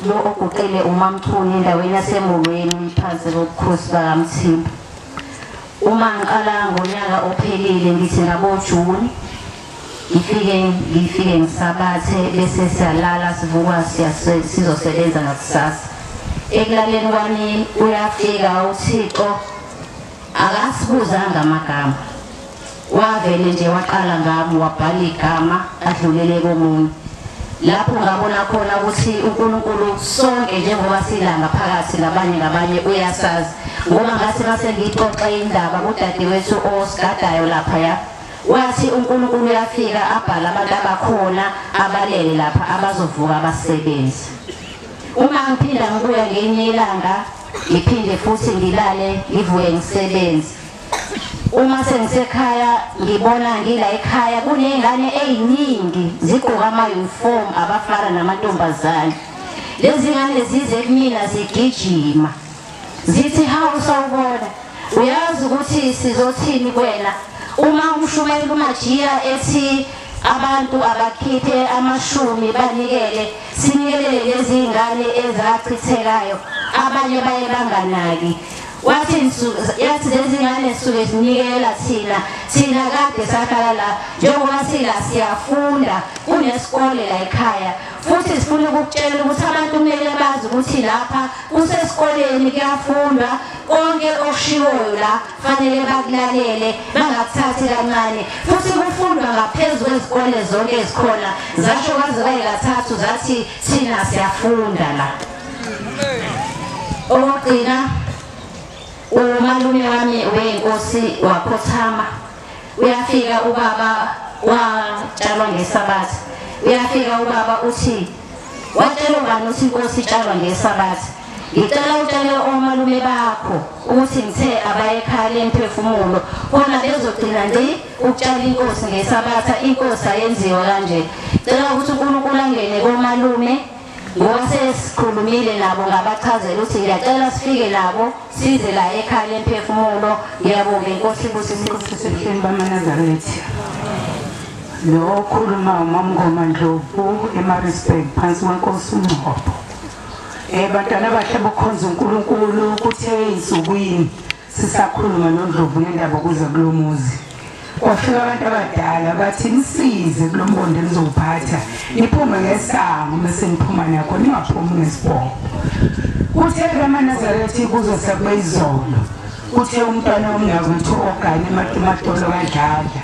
Speaker 8: lo oguqele uMamthuni endaweni yasemulweni phansi kokukhosi bakaMthimba uma ngiqala ngonyaka ophelile ngithi ngaboJuni ngifike ngisabathe bese siyalala sivuka sizosebenza ngakusasa ekulaleni kwami uyafika uThixo akasibuzanga amagama wavele nje waqala ngami wabhala igama adlulele komunye lapho ngabona khona ukuthi uNkulunkulu sonke njengoba silanga phakathi ngabanye uyasazi ngoba ngase mase ngixoxa indaba udadewethu osigadayo lapha ya wathi uNkulunkulu uyafika abhala abantu abakhona abalele lapha abazovuka abasebenzi uma ngiphinda ngibuya ngenye ilanga ngiphinde futhi ngilale ngivuke ngisebenze uma sengisekhaya ngibona ngila ekhaya kunezingane eziningi zigqoka ama-uniform abafana namantombazane lezi ngane zize kumina zigijima zithi hawu sawubona uyazi ukuthi sizothini kwena uma umshumayeli uMajiya ethi abantu abakhiphe amashumi banikele sinikele lezi ngane ezachithekayo abanye baye banganaki wathi yathi lezi ngane suke sinikela thina kade sahlala la njengoba sila siyafunda kunesikole la ekhaya futhi sifuna ukukutshela ukuthi abantu kumele bazi ukuthi lapha kusesikoleni kuyafundwa konke okushiwoyo la fanele bakulalele bangakuthathi kancane futhi kufundwa ngaphezulu kwezikole zonke ezikhona zasho kwaze kathathu zathi thina siyafunda la okugcina umalume wami wenkosi wakhothama uyafika ubaba watshalwa ngesabatha uyafika ubaba uthi watshela ubani uthi inkosi itshalwa ngesabatha ngicela utshele omalume bakho ukuthi ngithe abayekhaya lemphefumulo khona bezogcina nje ukutshala inkosi ngesabatha inkosi ayenziwa kanje cela ukuthi uNkulunkulu angene komalume ngoba sesikhulumile nabo ngabachazela ukuthi ngiyacela sifike nabo size la ekhaya lemphefumulo ngiyabonga inkosi
Speaker 5: sehlweni bamaNazaretha lo okhuluma uMamngoma Ndlovu eMaritzburg phansi kwenkosi uNgcobo bantwana bahle bokhonza uNkulunkulu kuthe insukwini sisakhuluma noNdlovu ngendaba kuze kulomuzi kwafika abantu abadala bathi nisize kulombondo elizophatha niphume ngesango bese niphuma nakho ningaphumi ngesibhoko kuthe kaManazaretha kuzo sakube izolo kuthe umntwana womnyakwethu ogane emadolo kadlala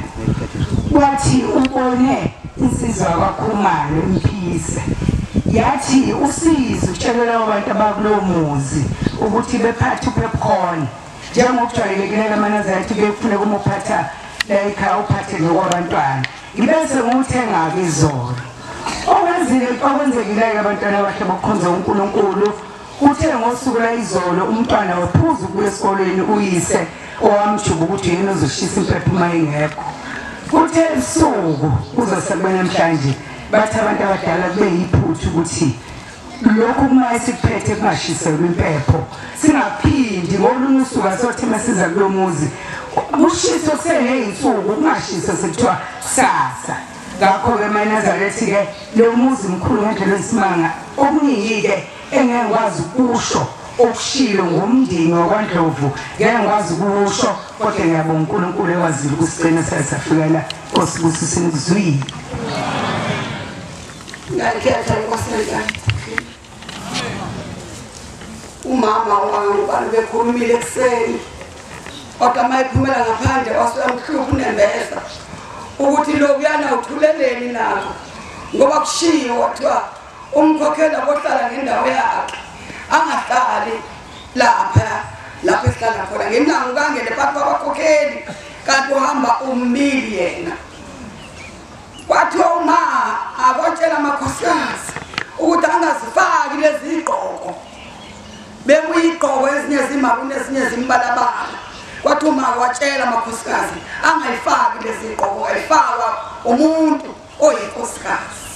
Speaker 5: wathi ubone insizwa kaKhumalo imphisa yathi usizo utshelela abantu abakulomuzi ukuthi bephathe upepcorn njengokujwayelekile kaManazaretha bekufuneka umuphatha like awuphathe ngokwabantwana ngibese nguthenga ke izolo okwenzekile abantwana abahle bokukhonza uNkulunkulu uthe ngosuku la izolo umntwana waphuza ukuya esikoleni uyise owamjuba ukuthi yena uzoshisa impepho uma ingekho uthe ebusuku uzosekuba namhlanje bathi abantu abadala kube yiphuthu ukuthi lokhu kumaye sikuphethe kungashiselwa impepho singaphindi ngolunye usuku asothi masiza kulomuzi ushiso seneyinsuku kungashisa sekuthiwa kusasa ngakho ke eManazaretha ke lo muzi mkhulu ngendlela esimanga okuningi ke engekwazi ukusho okushilo ngomndeni wakwaNdlovu ngekwazi ukusho kodwa ngiyabonga uNkulunkulu ekwazile ukusicena sasafika la osibusisini kuzwini
Speaker 9: ngakhetha inkosazana umama wangu bekhulumile ekseni kodwa mayiphumela ngaphandle wasemhluphu nembesa ukuthi lo uyana uthuleleni nakho ngoba kushiwo wathiwa umkhokhela bohlala ngendawo yakhe angahlali lapha esihlala khona ngenango kangene phakathi kwabakhokheli kanti uhamba umbili yena kwathiwa uma akotshela amakhosikazi ukuthi angazifaki lezi igqoko bekuyigqoko ezinye zimaku nezinye zimbalabala kwathi uma kwatshela amakhosikazi angayifaki lezi igqoko ayifakwa umuntu oyinkosikazi.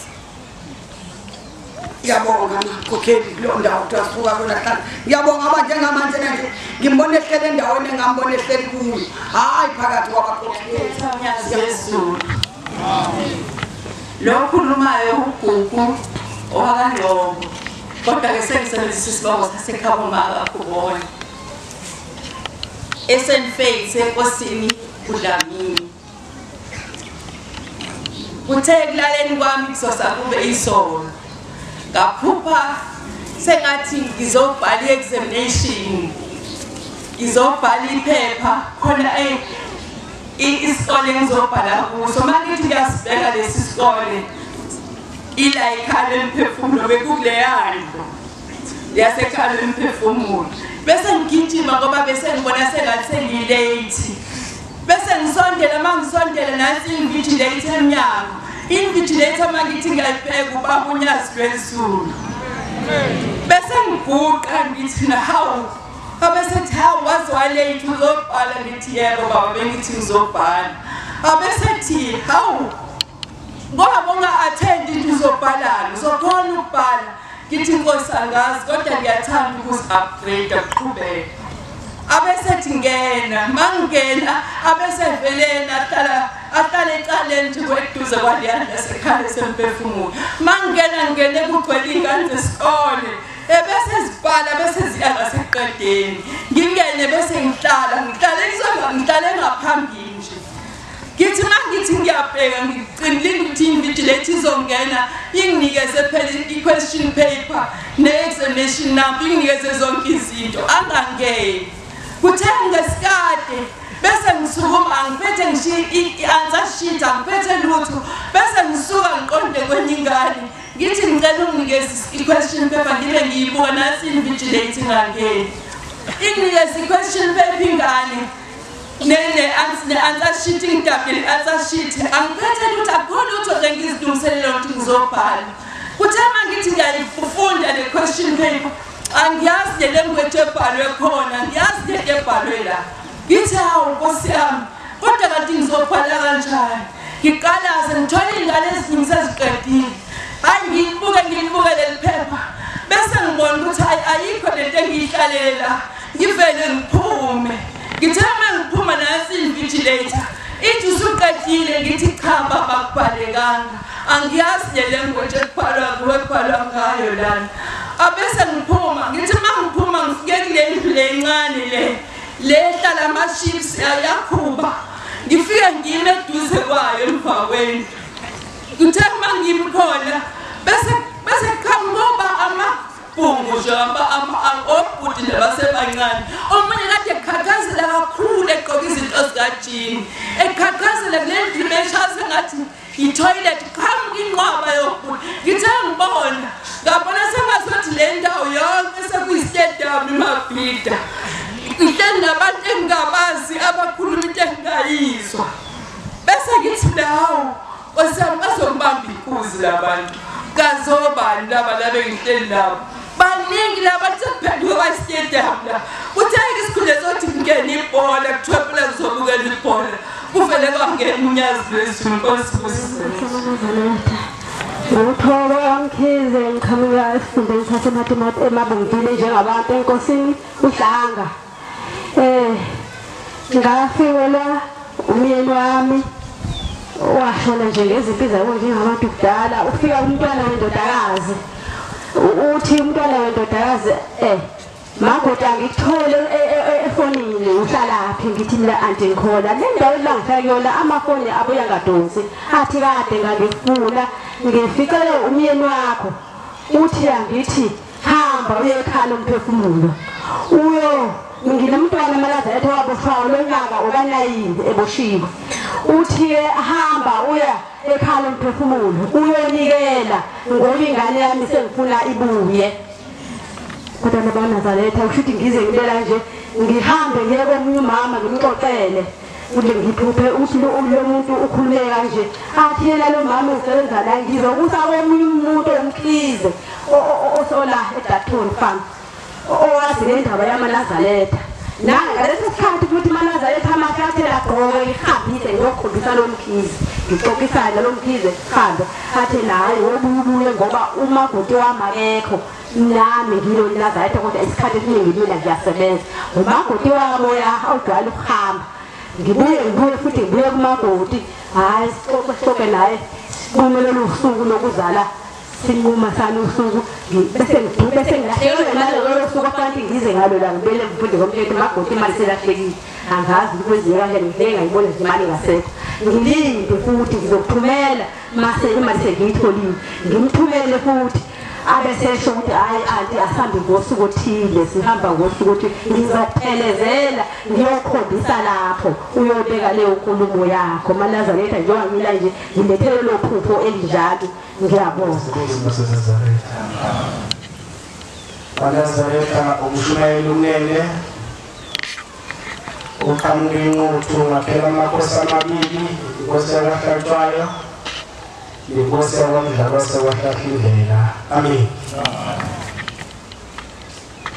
Speaker 9: Ngiyabonga makhokheli kulo ndawo twasuka kona hlala ngiyabonga abantu njengamanje nje ngimbone ehlele endaweni engambone ehleli kuyo hayi phakathi kwabakhokheli
Speaker 10: Yesu. Lo khulumayo uGugu owakandobo kodwa ke sengisebenzisa isibongo sasekhabo maka kubona esenfaith enkosini uDlamini kuthe kulaleni kwami kusosa kube isolo ngaphupha sengathi ngizobhala examination ngizobhala iphepha khona isikole ngizobhala kuso mangithi ngiyasibeka lesi sikole ila ikhalo emphefumulo bekukuleyando yasekhalo emphefumulo bese ngigijima ngoba bese ngibona sengathi sengilate bese ngisondela mangisondela nasi invigilate emnyango invigilator mangithi ngiyayibheka ubaba uNyazi lwezulu bese ngiguqa ngithi na how abesethi how wazwalate uzobhala ngithi yebo baba bengithi ngizobhala abesethi how ngoba bonga attend into uzobhala uzokhona ukubhala ngithi inkosi angazi kodwa ngiyathanda ukuzi-upgrade aqhubeke abesethi ngena mangena abesevelena ahlala ecaleni nje kweduze kwaliyana lasekhaya semphefumulo mangena ngene kugcwele ingane zesikole ebese zibhala bese ziya ngaseqedeni ngingene bese ngihlale ngaphambili nje ngithi mangithi ngiyabheka ngiqinile ukuthi invigilate izongena inginikeze phela i-question paper ne-examination number inginikeze zonke izinto angangeni kuthe ngesikade bese ngisukuma ngiphethe i-answer sheet angiphethe lutho bese ngisuka ngiqonde kwenye ingane ngithi ngicela unginikeze i-question paper ngibe ngiyibuka nasi invigilate ingangeni inginikeze i-question paper ingane ne-answer sheet ngidabile i-answer sheet angiphethe lutho akukho lutho nje ngizilungiselele ukuthi ngizobhala kuthe mangithi ngiyayifunda le question paper angiyazi le language ebhalwe khona ngiyazi le ebhalwe la ngithi hawu Nkosi yami kodwa kanti ngizobhala kanjani ngiqalaze ngithole ingane ezingiseziqedile hayi ngilibuke leli phepha bese ngibona ukuthi ayikho lento engiyihlalela ngivele ngiphume ngithe mangiphuma nasi invigilator ithi usuqedile ngithi cha baba kubhalekanga angiyazi le language ekubhalwa ngayo lana abese ngiphuma ngithi mangiphuma ngifike kule ndlu lencane le hlala ama-ships ayakhuba ngifike ngime eduze kwayo emva kwendlu ngithe mangimkhona bese qhamuka amabhungu nje obhuti nje basebancane omunye kade ekhathazela kakhulu egqoka izinto zikajini ekhathazela kule ndlu beshase ngathi i-toilet qhamuka inqwaba yobhuti ngithe ngibona ngabona sengasothi le ndawo yonke sekuyistadium iMabhida ngihleli nabantu engingabazi abakhuluma into engingayizwa bese ngithi nawo osami bazongibamba inkuzi labantu kazobani laba bengihleli nabo baningi labantu sekuphenduke kwayistadium la kutheke isikhundla sokuthi ngingene ibhola kuthiwa phela ngizobukela ibhola kuvele kwangena uNyazi lwezulu nkosibusise
Speaker 11: Ngithola amkhize ngiqhamuka esifundeni saseMathemathi eMabungile njengabantu enkosini uhlanga ngafikelwa umyeni wami washona nje ngezinto zawo njengabantu kudala ufika umntwana wendodakazi uthi umntwana wendodakazi makoti angithole efonini uhlalaphi ngithi la anti ngikhona le ndawo la ngihlala kuyona amafoni abuya ngadonsi athi kade ngangifuna ngifikele umyeni wakho uthi angithi hamba uyekhala umphefumulo nginomntwana uMalazaretha waboshwayo lonyaka obanayini eboshiwe uthi hamba uya ekhaya lomphefumulo uyonikela ngoba ingane yami sengifuna ibuye kodwa nabaNazaretha ushuthi ngize ngibela nje ngihambe ngiye komunye umama ngimxoxele ukuthi ngiphuphe uthi lo muntu ukhulume kanje athi yena lo mama usebenza la ngizokusa komunye umuntu omkhize osola eDatton farm owazi le ndaba yamaNazaretha ngalesi sikhathi futhi uManazaretha amakhathi agqoke ihambise ngiyokhombisa lo mkhize ngixoxisana lo mkhize sihambe athi naye wobuye ngoba umakoti wami akekho nami ngilo Nazaretha kodwa isikhathi esiningi mina ngiyasebenza umakoti wami awujwayele ukuhamba ngibuye futhi ngibuye kumakoti hayi sixoxe naye kumele lo usuku lokuzala sinquma sana usuku bese ngilahlekelwe nalelo suku afanele ngize ngalo la ngibele mfundi komthetho magoti imali selahlekile angazi ukwenziwa kahle ngidinga ngibone nje imali ngasekho ngilinde futhi ngizokuthumela mase imali sengiyitholile ngimthumele futhi abesesho ukuthi hayi anti asambe ngosuku othile sihamba ngosuku othi ngizophelezela ngiyokhombisa lapho uyobeka leyo nkulumo yakho uManazaretha njengoba ngila nje ngilethele lo phupho elinjalo ngiyabonga
Speaker 3: uManazaretha umshumayeli umnene uqhamuke inquthu ngaphela amakhosi amabili inkosi yakaHlatshwayo inkosi yakwamdlalo wasewahlahindlela amen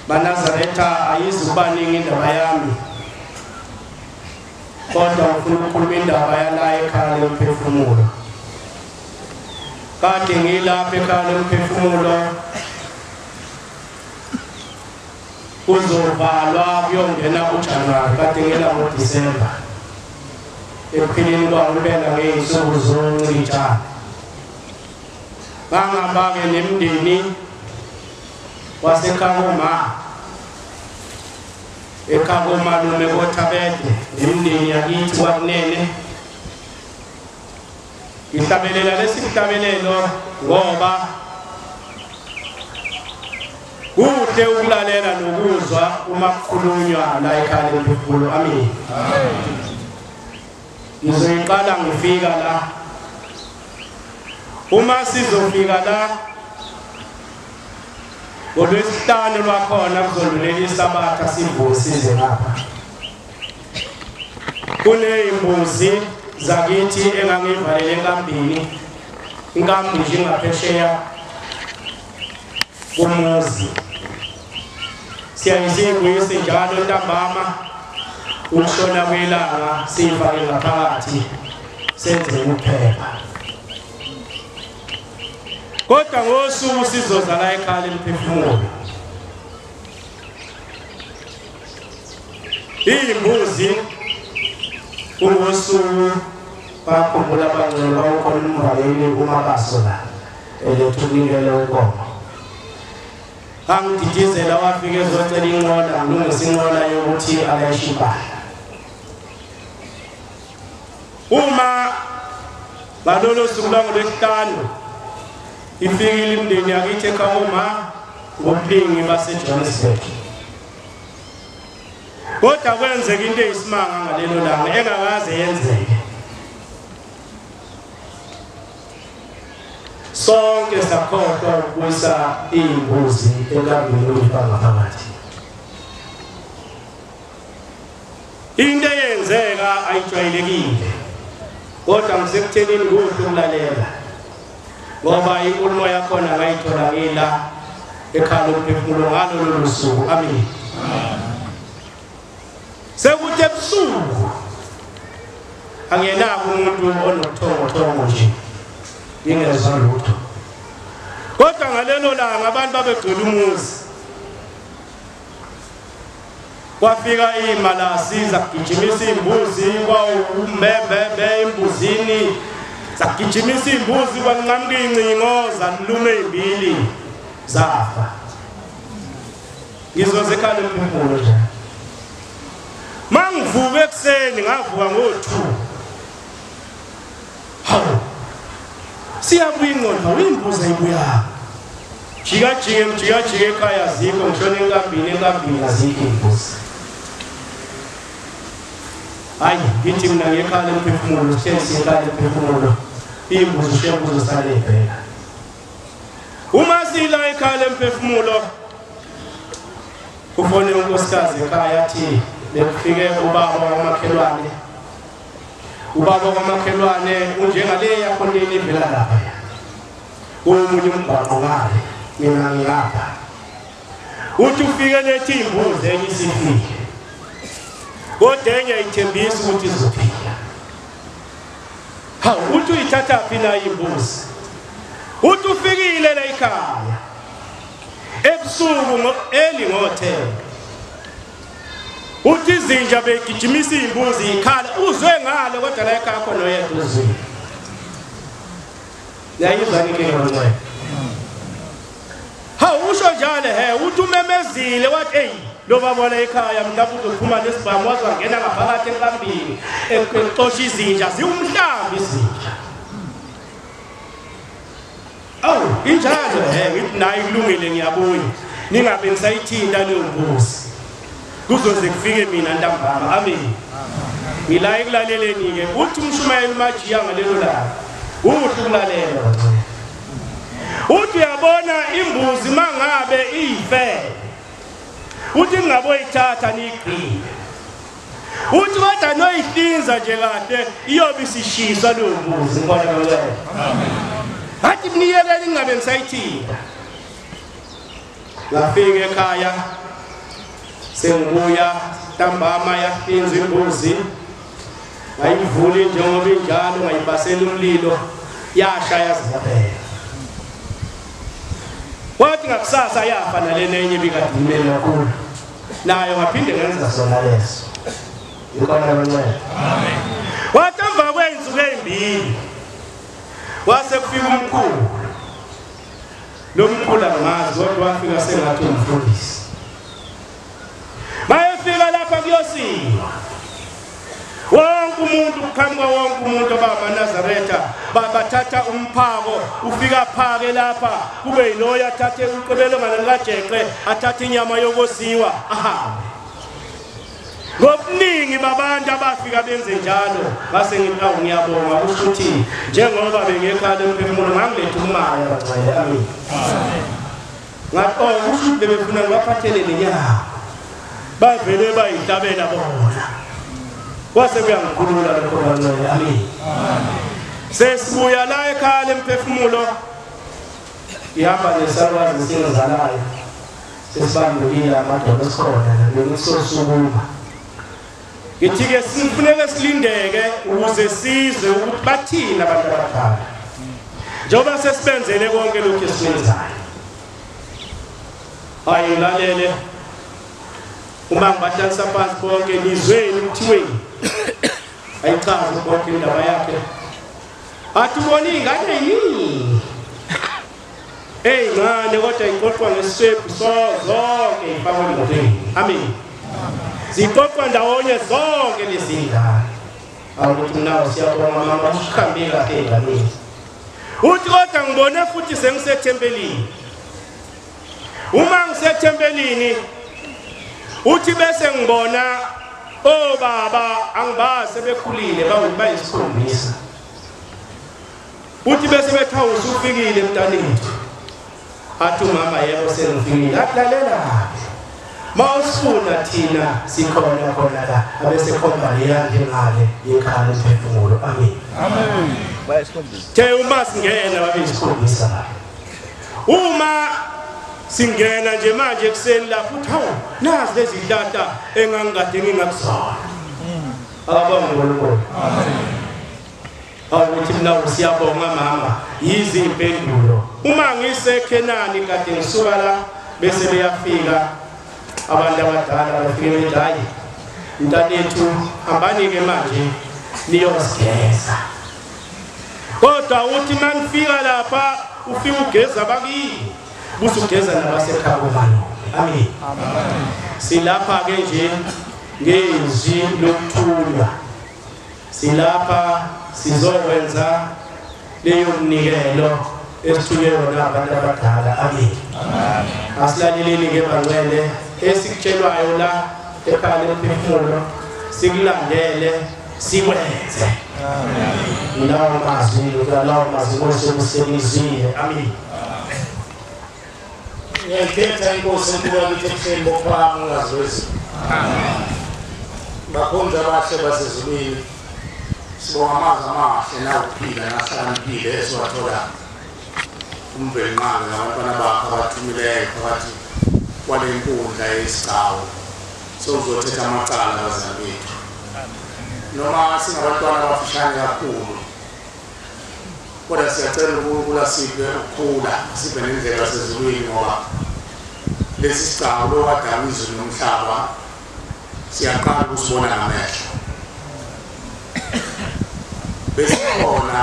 Speaker 3: uManazaretha ayizubaningi indaba yami kodwa ufuna ukukhuluma indaba yala ekhaya lomphefumulo kade ngilapha ekhaya lomphefumulo kuzovalwa kuyongena uJanuwari kade ngila ngoDisemba epheleni kwangibela ngey'nsuku zoncitshana bangabake nemndeni waseKhagoma eKhagomalume koThabede nemndeni yakithi kwakunene ngihlabelela lesihlabelelo ngoba kuhle ukulalela nokuzwa uma kukhulunywa la ekhaya lomphefumulo amen ngizoyiqala ngifika la uma sizofika la ngoLwesihlanu lwakhona kuzodlulela isabatha sivusize ngapha kuney'mbuzi zakithi engangivalele enkambini inkambi nje ngaphesheya kumuzi siyayizibuyise njalo ntambama ukushona kwelanga siyifake ngaphakathi senze ukuphepha kodwa ngosuku sizoza la ekhaya lomphefumulo iy'mbuzi kungosuku bakhumbula abangcwele bawukhona umvaleli uMabaso la elethunikele unkomo angididizela wafike ezocela inqola ngilungisa inqola yokuthi alayishe impahla uma ngalolo suku lwangoLwesihlanu ifikile imndeni yakithi eKhagoma ngobuphingi baseJohannesburg kodwa kwenzeka into eyisimanga ngalelo langa engakaze yenzeke sonke sakhohlwa ukubuyisa iy'mbuzi enkambini uyifaka ngaphakathi into eyenzeka ayijwayelekile kodwa ngisekuthenini kuhle ukulalela ngoba inkulumo yakhona ngayithola ngila ekhaya lomphefumulo ngalo lolu suku amen sekuthi ebusuku angenako umuntu onobuthongothongo nje ingezwa lutho kodwa ngalelo langa abantu babegcwele umuzi kwafika iy'malasi zakugijimisa iy'mbuzi kwawumbembebe embuzini zakugijimisa iy'mbuzi kwanqamuka iy'ncingo zalume ey'mbili zafa ngizoze ekhaya lomphefumulo nje mangivuka ekuseni ngavuka ngo-2 hawu siyabuya ingqondo uyimbuzi ayibuyanga jikajike ekhaya azikho ngishona enkambini azikho iy'mbuzi
Speaker 1: hayi ngithi mina ngekhaya lemphefumulo sesikhala lemphefumulo imbuzo shembuzo sale ibheka uma sila ekhaya lemphefumulo kufone unkosikazi ekhaya athi bekufike ubaba wamakhelwane unjengale yakhoneni evela lapha omunye umbhaqo ngale mina ngilapha uthi ufike lethi imbuzi enye isifike kodwa enye ayithembisa ukuthi izophila hawu uthi uyithatha phi na imbuzi uthi ufikile la ekhaya ebusuku eli ngothela uthi izinja begijimisa imbuzi ikhala uzwe ngale kodwa la ekhaya khona oyedwa uzwe yayizani ke ngone hawu usho njalo uthi umemezile wathi hey lo baba la ekhaya mhlawumbe uzophuma lesibhamu wazangena ngaphakathi enkambini exosha izinja ziwumhlambi izinja awu injalo ngithi nayi kulungile ngiyabuya ningabe nisayithinta leyo mbuzi kuzoze kufike mina ntambama amen ngilaye kulaleleni ke uthi umshumayeli majiya ngalelo langa uhle ukulalela uthi uyabona imbuzi mangabe iyife uthi ngaboyithatha niqhile uthi kodwa noyihlinza nje kahle iyobe isishiswa leyo mbuzi ngibona ngale amen hathi niyelele ingabe nisayithinta ngafika ekhaya sengibuya ntambama yahlinza imbuzi ngayivula njengoba injalo ngayibasela umlilo yashaya ziyaphela wathi ngakusasa yafa nalena enye bikadimele kakhulu nayo ngaphinde ngenza sona leso ikhona kancane amen wathi emva kwensuku ezimbili wase kufika umkhulu lo mkhulu angazi kodwa wafika sengathi umfundisi bayefika lapha kuyosiwa wonke umuntu ukhamka wonke umuntu abamaNazaretha bathatha umphako ufika phake lapha kube yiloya athathe uqebelo ngale kaJeqe athathe inyama yokosiwa ahambe ngobuningi babantu abafika benze njalo base ngithi ngiyabonga ukuthi njengoba bengekhaya lemphefumulo ngangilethe umaya bacela amen ngakho ukuthi bebefuna ngaphathele lenyama bavele bayihlabela bona wase kuyangikhulula lokho kancane amen sesibuya la ekhaya lemphefumulo ihamba nesakwazi singezalayo sesibambekile amadoda esikhona ngisosukuma ngithi-ke sifuneke silindeke ukuze sizwe ukuthi bathini abantu abadala njengoba sesibenzele konke lokhu esikwenzayo hayi ngilalele uma ngibathatha phansi bonke nizweni kuthiweni ayichaze bonke indaba yakhe athi ubona ingane yini ngane kodwa iqoqwa ngesiswebhu zonke ifakwa emotweni amen ziqoqwa ndawonye zonke lezi ngane awukuthi nawe siyabonga mama usihambe kahle enganeni uthi kodwa ngibone futhi sengisethempelini uma ngisethempelini uthi bese ngibona obaba angibazi sebekhulile bayisikhombisa uthi bese betha usufikile mntanethu athi mama yebo sengifikile lalela mawusifuna thina sikhona khona la abese khomba leyandle ngale yekhaya lemphefumulo amen amen bayisikhomba uma singena babeyisikhombisa uma singena nje manje kuseni lapho uthi hawu nazi lezi hlahla engangikade ngingakuzona ababonga uNkulunkulu amen awuthi mina siyabonga mama yizi impendulo uma ngisekhenani kade ngisuka la bese beyafika abantu abadala bafike edayi mntanethu hambani ke manje niyosigeza kodwa uthi manifika lapha ufika ugeza bakini busugeza nabasekhaya komalo amen silapha ke nje ngezwi lokuthula silapha sizokwenza leyo mnikelo esithunyelwa nabantu abadala amen asilaleleni ke bangcwele esikutshelwayo la ekhaya lemphefumulo
Speaker 12: sikulandele sikwenze lawo mazwi osemusebenzile amen. Ngiyakhetha inkosi enkulu kithi ebuhleni bokwami ungazwezi bakhonza abahle basezulwini sibonga amazwi amahle nawuphila nahlakaniphile esiwathola uMvenqanga nabantwana bakhe abathumileyo phakathi kwale nkundla yesigcawu sozothetha amacala abazali bethu noma singabantwana abafishane kakhulu kodwa siyacela uNkulunkulu asiphe ukukhula siphe nendlela yasezulwini ngoba lesi sigcawu lokwadala izulu nomhlaba siyaqala ukusibona ngamehlo besikhona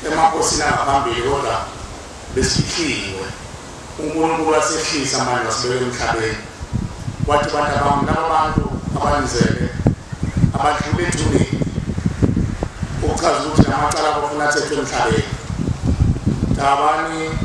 Speaker 12: emakhosini angaphambili kodwa besifihliwe uNkulunkulu wasehlisa manje wasibeka emhlabeni wathi bantu abami laba bantu abanizele abadlule ethuneni uchaza ukuthi namacala abafuna athethwe emhlabeni tabani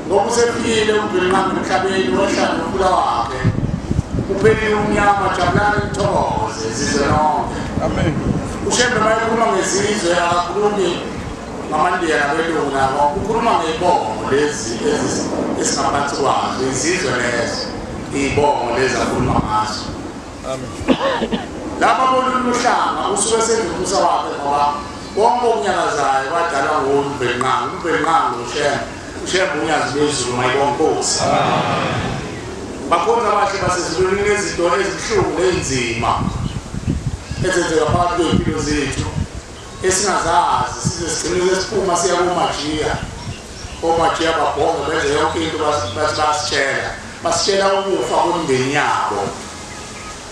Speaker 12: Ngokuzefile uMvenqanga emhlabeni wahlala ukhula wakhe uphelile umnyama jabulani nithokoze sizwe lonke amen. Ushembe mayikhuluma ngezizwe akakhulumi ngamandiya nabelungu nabo ukhuluma ngebongo lezi esingaphansi kwazo izizwe lezo ibongo lezi akhuluma ngazo amen. Lapha bolunye uhlanga usuke sendukusa wakhe ngoba wonke okunyakazayo badala ngoMvenqanga uMvenqanga ushembe unyazi bezulu mayibonkosi bakhona abahle basezulwini nezinto ezibuhlungu nenzima ezenzeka phakathi kwempilo zethu esingazazi size sigcine sesiphuma siya komajiya omajiya babhonga benze yonke into basitshela ukufa kwemindeni yabo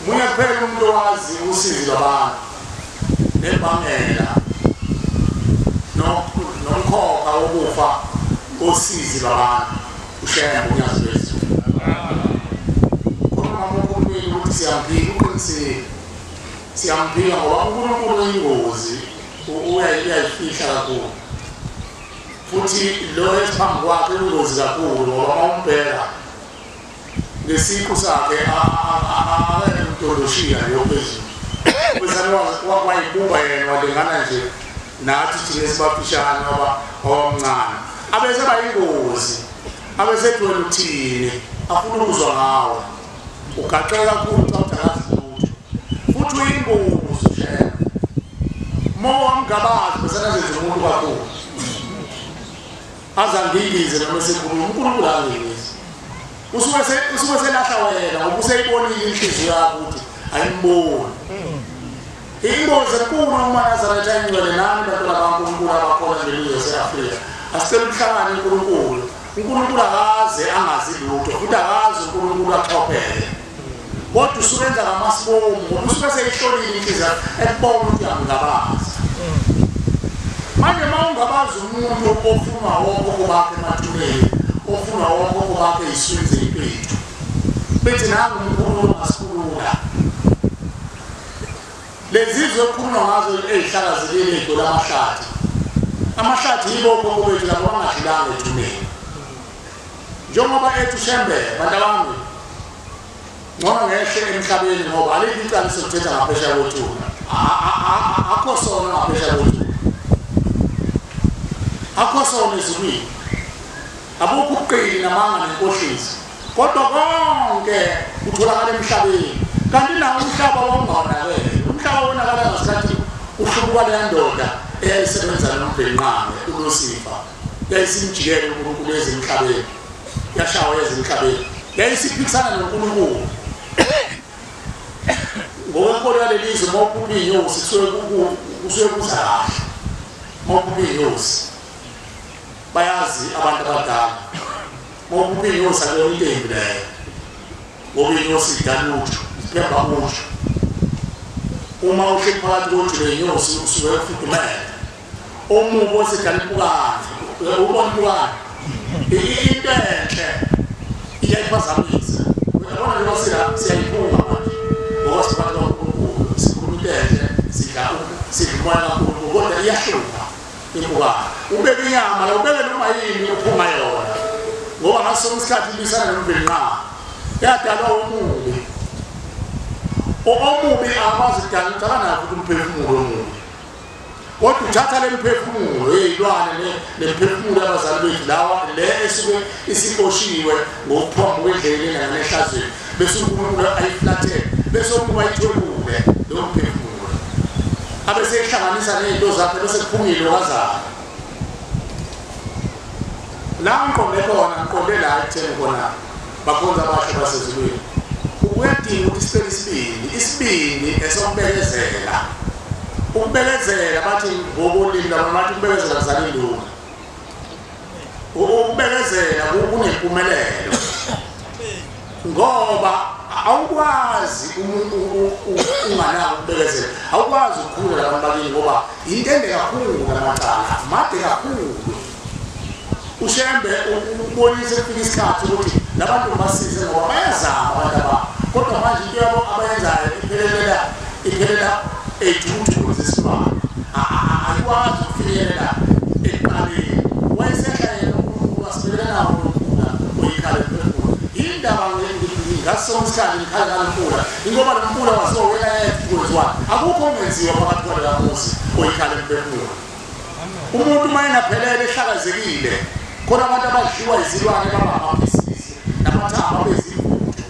Speaker 12: munye kuphela umuntu owazi usizi lwabantu nebangela nomkhokha wokufa osizi lwabantu ushembe unyazi wethu uNkulunkulu ukuthi siyampila ukuthi siyampila ngoba uNkulunkulu uyingozi uyayifihla kakhulu futhi lo esiphambi kwakhe uyingozi kakhulu ngoba mawumbheka ngesiqu sakhe akayemtoloshiya leyo phezulu wesane wakwayibumba yena walingana nje nathi thina esibafishane wabamncane abese bayingozi abesethi wena uthini afuna ukuzwa ngawe ugaxeka kakhulu xa utakazi lutho futhi uyingozi shema mowamgabazi besanazenza umuntu kakhulu azangiyize noma sekhuluma uNkulunkulu angiyize usuke selahla wena ngoba useyibonile inhliziyo yakho ukuthi ayimboni ingozi enkulu uma Nazareth ayingcwele nami bantwana baNkulunkulu abakhona ngelizwe lase-Afrika asicela ukuhlangana uNkulunkulu. uNkulunkulu akaze angazi lutho futhi akazi uNkulunkulu axhophele. Kodwa usubenza ngamasibomu ngoba usuke seyihlolile inhliziyo ekubona ukuthi uyangabazi. Manje mawungabazi umuntu ofuna wonke bakhe emathuneni, ofuna wonke bakhe iswini zempilo. Bethi nangu uNkulunkulu ngasikhulula. Lezizwe okukhulunywa ngazo ezihlakazekile edola amahlathi. Amahlathi yibo okhokho bethu labo bangadlulanga ethuneni. Njengoba ethu Shembe bantu bami ngona ngehle emhlabeni ngoba alikho icala sokuthetha ngaphesheya kwethuna. Akho sona ngaphesheya kwethuna. Akho sona ezibili. Abukho ubuqili namanga nenkohlisi. Kodwa konke kutholakala emhlabeni. Kanti nawo umhlaba wongaonakele. Umhlaba wonakala ngasikhathi uhlubuka le ndoda eyayisebenza noMbhenqane uLosifa. Yayisimjikele uNkulunkulu ezemhlabeni. Yashawa ezemhlabeni. Yayisiphikisana noNkulunkulu. Ngowenkolo yalelizwe mawuphupha inyosi kusuke kuza kahle. Mawuphupha inyosi bayazi abantu abadala. Mawuphupha inyosi akuyona into embi leyo. Ngoba inyosi idala utho, iphemba utho. Uma uhleli phakathi kotho lenyosi usuke ufudumele. Omubo osedala impukane, ubona impukane. Into enhle iyayiphazamisa. Uyabona lo siyayiphunga manje. Ngoba sibantu uNkulunkulu sikhuluma enhle sidlumana kakhulu kodwa iyahluka impukane. Ubeke inyama la ubeke noma yini uphunga yona. Ngoba ngaso isikhathi lisana noMbhenqane. Yadalwa umubi. Omubi akwazi ukudala ucabanga ukuthi umphefumulo omubi. Kodwa uthatha le mphefumulo eyilwane lemphefumulo abazali bethu lawa le esuke isiqoshiwe ngokuphomba kwendlela nehlazweni bese uNkulunkulu ayiflathele bese umuntu ayitholule lo mphefumulo. Abese ehlanganisa nezinto zakhe bese kuphungile okazana. La ngiqonde khona ngiqonde la ekutheni khona bakhonza abasha basezulwini. Uyadinga ukuthi isibindi esombekezela. Ukubekezela bathi ngokolimi labantu ukubekezela kuzala induna. Ukubekezela kunempumelelo. Ngoba awukwazi umuntu unganako ukubekezela. Awukwazi ukukhula labantu bakini ngoba intende kakhulu namacala, made kakhulu. Ushembe ubonise kufika isikhathi ukuthi labantu basize ngoba bayazama abantu aba. Kodwa manje into yabo abayenzayo iphelela ejuthu zesibani. Akwazi ukufinyelela ekuqaleni. Wayesehla yena uNkulunkulu asibelela nawo uNkulunkulu oyikhala emphefumulo. Indaba ngasomisikhathi ngikhala kaNkulunkulu. Ingoba noNkulunkulu wasowela yedwa. Akukho ongenziwa phakathi kwala muzi oyikhala emphefumulo. Umuntu mayengaphelele ehlakazekile khona abantu abadliwa izilwane babamabhisisi namathamba bezivuthu.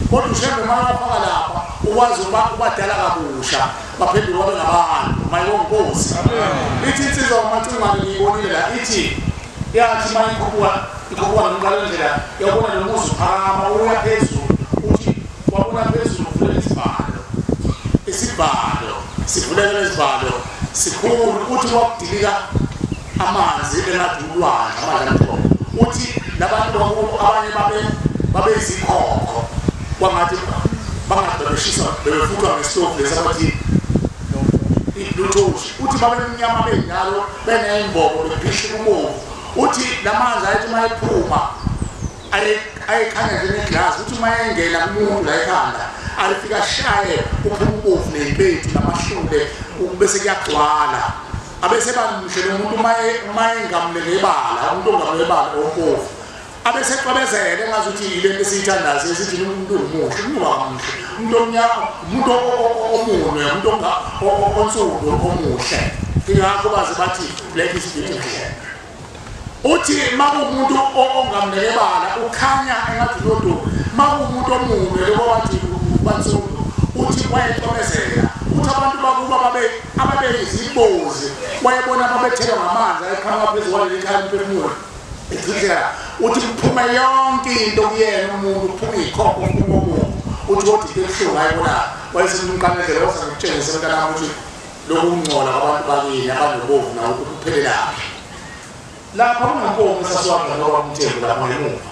Speaker 12: Kodwa ushembe mayafaka lapha ukwazi ubadala kabusha baphendula babe ngabantu mayonkosi. Ithi insizwa uMacingwane ngiyibonile la ithi yathi mayikhuphuka ngemqalendlela yabona nomuzi uphakama uya phezulu uthi wabona phezulu uvule isibhalo sivulekele isibhalo sikhulu uthi wakudilika amanzi engadulwana amanzi uthi labantu abanye babezikhokho kwangathi bangabeshisa bebefutwa ngestofu lesabathi iBluetooth uthi babemnyama benjalo beneyimbobo bephisha umovu uthi lamanzi ayithi mayiphuma ayikhanya njengeglass uthi mayengena kumuntu la ekhanda alifika shaye uphuma umovu nempethu namahlule bese kuyagcwala abese bamhlele umuntu mayengamlekebala umuntu ongamlekebala ompofu abese xabezele engazuthi ile esiyithandayo esithi umuntu omuhle umuntu omnyama umuntu omunye umuntu onsuku omuhle ingakho baze bathi black is beautiful. Uthi makumuntu ongamlekebala ukhanya engathi lodo makumuntu omunye lebo bathi bansuku uthi wayexabezela uthi abantu bakuba ababeyizimbozi wayebona babethelwa ngamanzi ayiqhamuka phezulu kwaleli khaya emphefumulo ethithela uthi kuphuma yonke into kuyena umuntu uphuma ikhokho umuntu uthi wothi ebuhlungu ayibona wayesemqamezela wasakutshengisa mntanami ukuthi lokungcola kwabantu bakini abanobovu nawo kuphelelaphi. lapha kunenkomo esasiwapha ngoba umthembu lapha ngemuva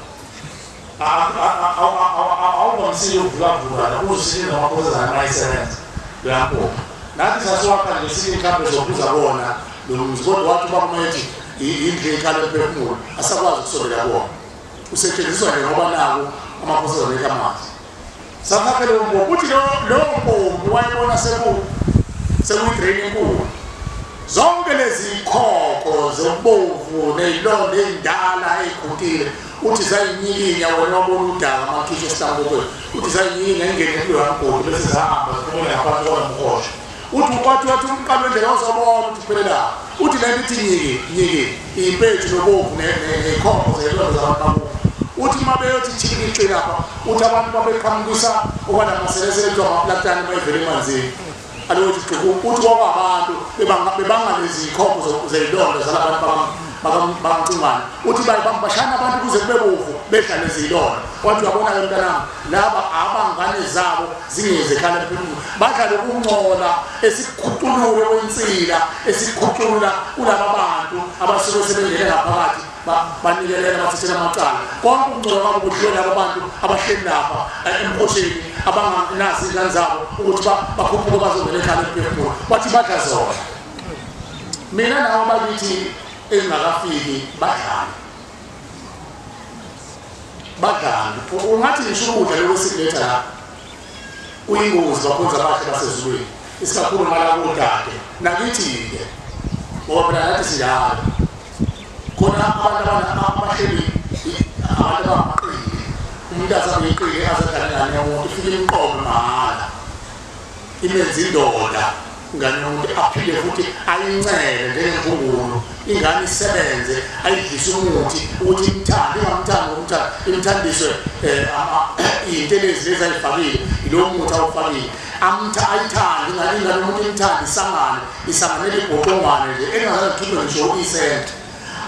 Speaker 12: awuvamisile ukuvula uzisiza ngamaphosa zanayisebenza lapho nathi sasiwapha ngesinye ikhambe zokuza bona lo mzi kodwa wathi bakumethi indle ekhala emphefumulo asakwazi ukusondela kuwona usetshenziswa nje ngoba nako amaphosa zonke amanzi saphakele umbombo uthi lo mbombo wayebona sekuyidrain enkulu zonke lezi khokho zobovu nezilonda ezindala ezigugile uthi zayinyikinya wena wabona udaka amakhishi esitambokwe uthi zayinyikinya ingene kulo yamgodi bese zahamba ziphumule ngaphansi kwamkhosha uthi kwathi umqalo wendlela ozobona uthi phelela uthi le nto nyiki impethu nobovu nekhokho zezilonda zabantu uthi mabeyothi thikiliqi lapha uthi abantu babeqhamukisa okwanamaseleselwe amaplantani bayivele emanzini alokuthi uthi kwabantu bebangalezi khokho zezilonda zalabantu bakancimana uthi bashana abantu kuze kube bovu bedla lezi zilonda wathi uyabona ke mntanami laba abangane zabo zingeze ekhala emphefumulo badla lokungcola esikhuculule kwensila esikhuculula kulaba bantu abasuke sebengene ngaphakathi banikelela bathethela amacala konke ukungcola kwabo kudliwe laba bantu abahleli lapha emkhosheni abanganazi izingane zabo ukuthi bakhuphuke bazongena ekhala emphefumulo wathi badla zona mina nawo bakithi engakafiki badlana ungathi ngisho ukudla lokwesiletha la kuyingozi bakhonza bakhe basezulwini isikakhulu mala kodade nakithi-ke ngoba phela nathi sinjalo khona abantu abahleli abantu abamaqili umuntu azabe iqili azaganelane yomuntu ifike imqobo mahhala imenza indoda ingane yomuntu aphile futhi ayincele njengemphungulu ingane isebenze ayidlise umuthi ukuthi imthande imthandiswe into lezi ayifakile ilo muthi awufakile ayithande ingane umuntu imthande isanganele ibhoqongwane nje engazakhiphe ngisho isente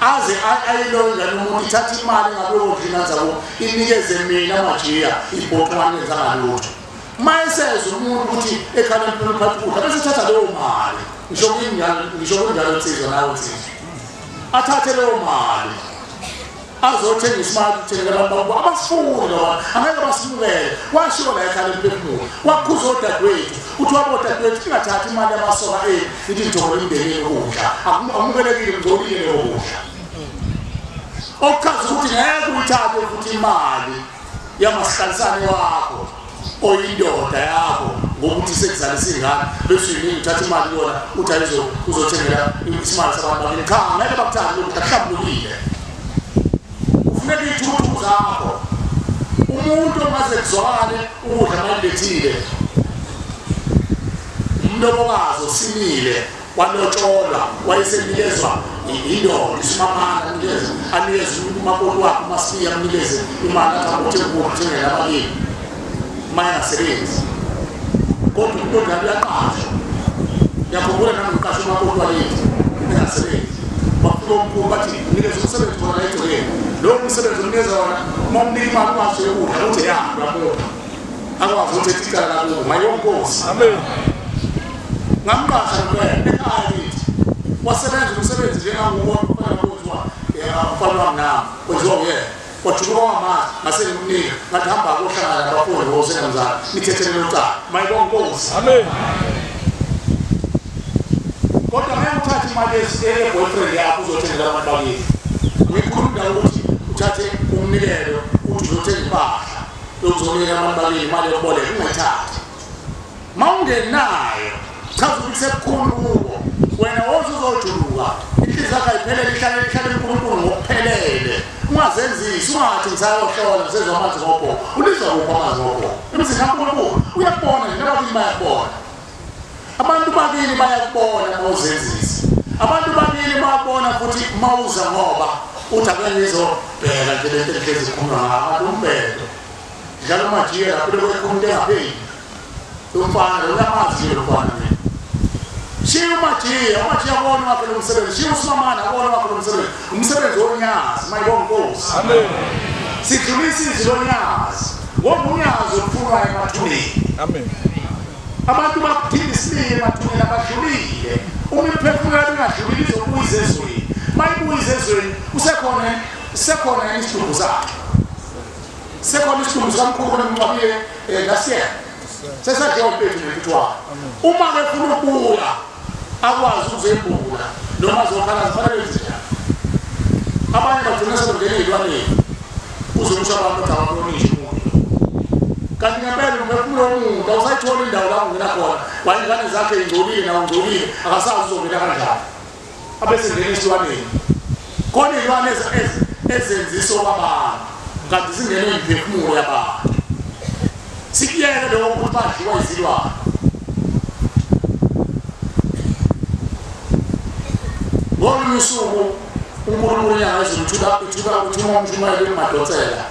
Speaker 12: aze ayilo ingane umuntu ithatha imali ngabe odlina zabo inikeze mina majiya ibhoqongwane ngenzakalutho mayeseza umuntu ukuthi ekhala empilweni phakathi ukudla bese thatha leyo mali ngisho kunjalo nsizwa nawe nsizwa athathe leyo mali azothenga isimali ukuthengela abantu abasifuni lona angeke basimukele washiwo la ekhala empilweni wakhuza odadewethu uthi wabodadewethu ingathathi imali yamasoka ithi ngithokola imndenini ukudla amukelekile ngcolile leyo kudla okuchaza ukuthi ngeke uyithathe futhi imali yamasihlalisane wakho oyindoda yakho ngokuthi sekuzalisa ingane bese yini uthatha imali yona uthi uzothengela isimali sabantu bakini cha ngeke bakuthande lokhu akuhlambulukile ufuneka ithuthu zakho umuntu ongaze kuzwakale ukudla malilethile umlobokazi osimile walotsholwa wayesenikezwa indoda isimamana anikeze umakoti wakhe umasiya amnikeze imali athi ukuthengela abakini mayasebenzi kodwa umuntu ngiyaqasha yakhumbula namqasha umakoti walethi engasebenzi bafika umkhulu bathi nikeze umsebenzi khona egcekeni lo umsebenzi unikeza wona uma umnika imali kwaso yokudla uthi yahamba lapho akwazi ukuthi ethicala lakubo mayonkosi amen ngamqasha ngempela ekhaya lithi wasebenza umsebenzi njengangubona kufanele kwenziwa kufanele nami kwenziwa uyena wajukuka wamazi ngasenimnika ngathi hamba kohlangana nabafundi bosenamzana nithethelele ucala mayibonkosi amen kodwa ngeke uthathe imali boyfriend yakho uzothengela abantu bakithi ngikhuluma ukuthi uthathe umnikelo uthi uzothenga impahla yokuzonika abantu bakithi imali yokuboleka ungayithathi mawungenayo chaza ukuthi sekukhulu kubo wena wozuzojuluka inhliziyo yakho ayiphelele ihlale uNkulunkulu ngokuphelele ungazenzisi ungathi ngisayohlola ngisezwa amanzi ngobhoko ulizwa kuphi amanzi ngobhoko emzini kaNkulunkulu uyakubona nje nabakini bayakubona abantu bakini bayakubona mawuzenzisi abantu bakini bayakubona futhi mawuza ngoba uthi ake ngizobheka nje lento enhlezi ikhuluma ngayo umbedo njalo majiya lapho umuntu engapheli umfana uyamazi nje lofana shiya umajiya bona wakhe lo msebenzi shiya usimamana bona wakhe lo umsebenzi wonyazi mayibonkosi amen sidlulisa izwi lonyazi wonyazi ophuma emathuneni amen abantu bakuthini isibili emathuneni abadlulile uma iphefumulo lingadlulile izokuza ezweni mayibuyize ezweni usekhona isiduku zakhe sekhona isiduku sikamkhulu nomncwabile lasiya sesadle umpethu nentutwana uma befuna ukubuya akwazi ukuzembula noma zokhala zifanele njani abanye bagcina sebengena ezilwaneni uzomsha abantu ababonishi umuntu kanti ngempela umphefumulo womuntu awusayithola indawo la ungena khona wayingane zakhe ingcolile nawo ungcolile akasazi uzongena kanjani abese ngena esilwaneni khona izilwane ezenzisa kwabantu kanti zingene imphefumulo yabantu sikiyeke lokho ukuthi badliwa izilwane ngolunye usuku uNkulunkulu yangezulu uthuma umshumayeli eMadotsela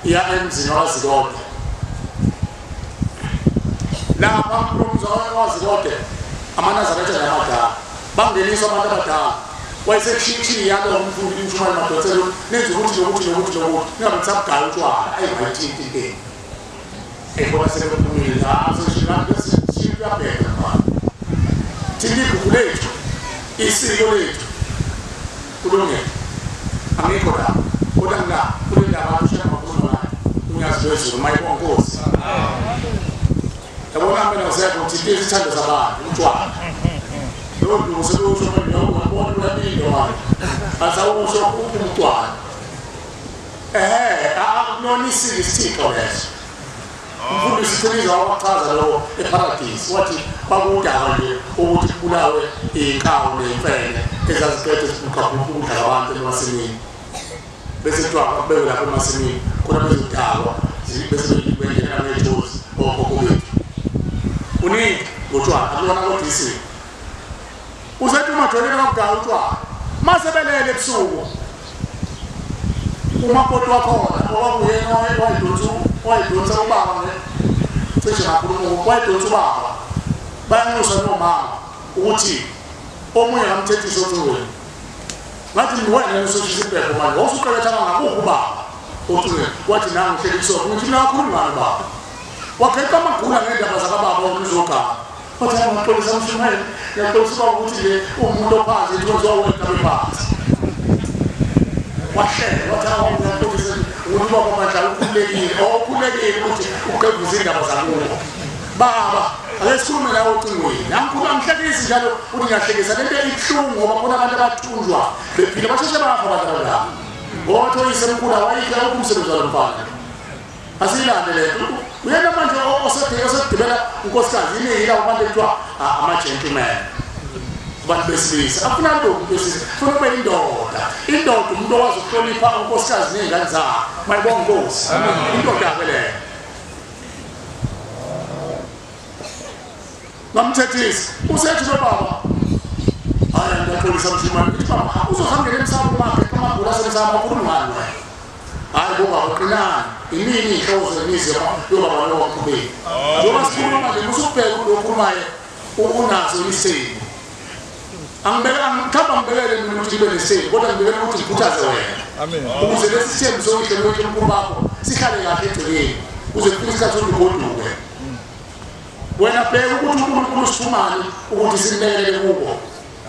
Speaker 12: iya emzini waZikode lapha umzali waZikode amanazarete namadala bangeniswa abantu abadala wayesekushithi yalo umfundi umshumayeli eMadotsela nenze ukuthi ningabe nisabugaya utshwala ayingayithinti into ebona sebephumile siyabheka thina igugu lethu isiko lethu kulungile angikho la kodwa ngina kule ndaba ushaka makhulu naye uyazizwe mayibonkosi yabona mina usepho ukuthi isithando sabantu utshwala lo nduku sekusho manje uyabona uyabilo manje asawusho umntwana akunona isiko isithixo leso umfundi sitheliza wachaza lo eparadise wathi bakudala nje ukuthi kubulawe inkawu nemfene ezaziphethe ukudla abantu emasimini bese kuthiwa kubekwe lapha emasimini khona bezodalwa bese bengena ngethozi okhokho bethu uningi ngotshwala akulona kodwa isiko usethi umadolweni kakudala utshwala masebelele ebusuku umakoti wakhona owakuyena wayidonsa ubaba cishe ngakhuluma wayidonsa ubaba bayanxusa nomama ukuthi omunye ngamthethisa ocingweni ngathi wena nesoshisa ibhebho manje wawusuqebethana ngakukho ubaba ocingweni wathi nangu hlekisoko ukuthi nakhulumani baba wakhetha amagula ngendaba zakababa uzogama wathi angaxolisa mshumayeli ngiyaxolisa ubaba ukuthi le umuntu ophansi ethiwenziwa wena bephansi wahlela wathi awuyaxolisa ukuthi ubaba manje ukhululekile ukuthi uqebuze indaba zakubo baba akesikhulume nawe ocingweni namkhulu angihlekisi njalo uthi ngiyahlekisa lento ibuhlungu ngoba khona abantu abathunjwa bephile basheshe bafa abantu abadala ngoba oyisemkhulu awayikho umsebenzi walo mfana asilande lento uyena manje osedibela unkosikazi iningi labo bantu ekuthiwa ama-gentleman abantu besilisa afuna ntombi besilisa funa ube indoda umuntu owazi ukuhlonipha unkosikazi ney'ngane zakhe mayibonga inkosi indoda-ke leyo ngamthethisa usethi lo baba hayi ngiyaxolisa mshimane ukuthi baba uzosangena emsamo makhe amagula asemsamo akhulumani wena hayi bobaba qinani imini iy'hlobo zemizi yobaba lo waqhubeki njengoba sikhuluma manje musukubheka lo okhulumayo unazo isimo angihamba ngibekele mina ukuthi ibe nesimo kodwa ngibekele ukuthi ngikhuthaze wena ukuze lesi sithembu sokuhle lonke mkhulu bakho sihlale kahle egcekeni ukuze kufike isikhathi sokugoduke wena bheka ukuthi uNkulunkulu usifumane ukuthi simlekelele kubo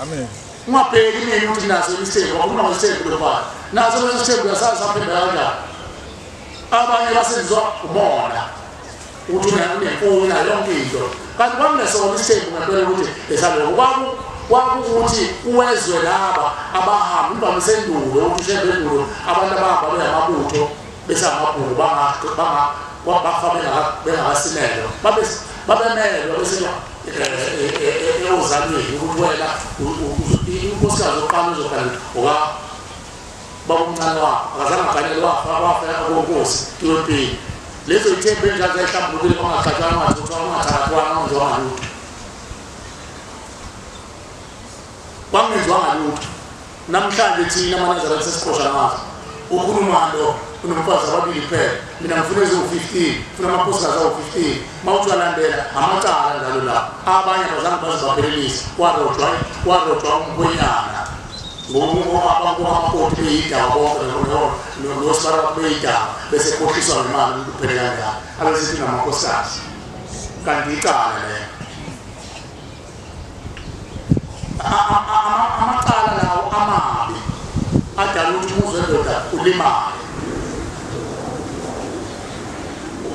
Speaker 12: amen ungabheki mina ukuthi naso isithembu wakhuluma ngesithembu lofana naso leso sithembu yasazi saphemba kanjani abanye basenzwa umona ukuthi unemfuyo yonke into kanti kwangesona isithembu ngempela ukuthi esaloko kwakukuthi uwezwe laba abahamba imvamise endulo ukuthi ushembe endulo abantu abahamba beyamabutho besamabhuku bafa bengakasinelwa babemelwa bese ozalweni ukuthi wena unkosikazi oqala uzokhala baba umncane wakho akazange aganyelwe wafa konkosi iwempini lezo ithembe enjalo zayihlambulukile kwangaqatshwana ungathakathwana ungenziwanga lutho kwangenziwanga lutho namhlanje thina amanazarete sesiqosha ngazo ukhuluma lo unomfazi ababili kuphela mina ngifuna eziwu-15 funa amakhosikazi awu-15 mawuthi walandela amacala njalo lapho abanye abazange bazibaphelelisa warojwa umkhwenyana ngoamakoti beyidaba bonke nosibara beyidaba bese ekhohliswa ngemali ukuthi uphele kanjani abesithi namakhosikazi kanti icala leyo amacala lawo amabi adala ukuthi umuzi wendoda ulimale.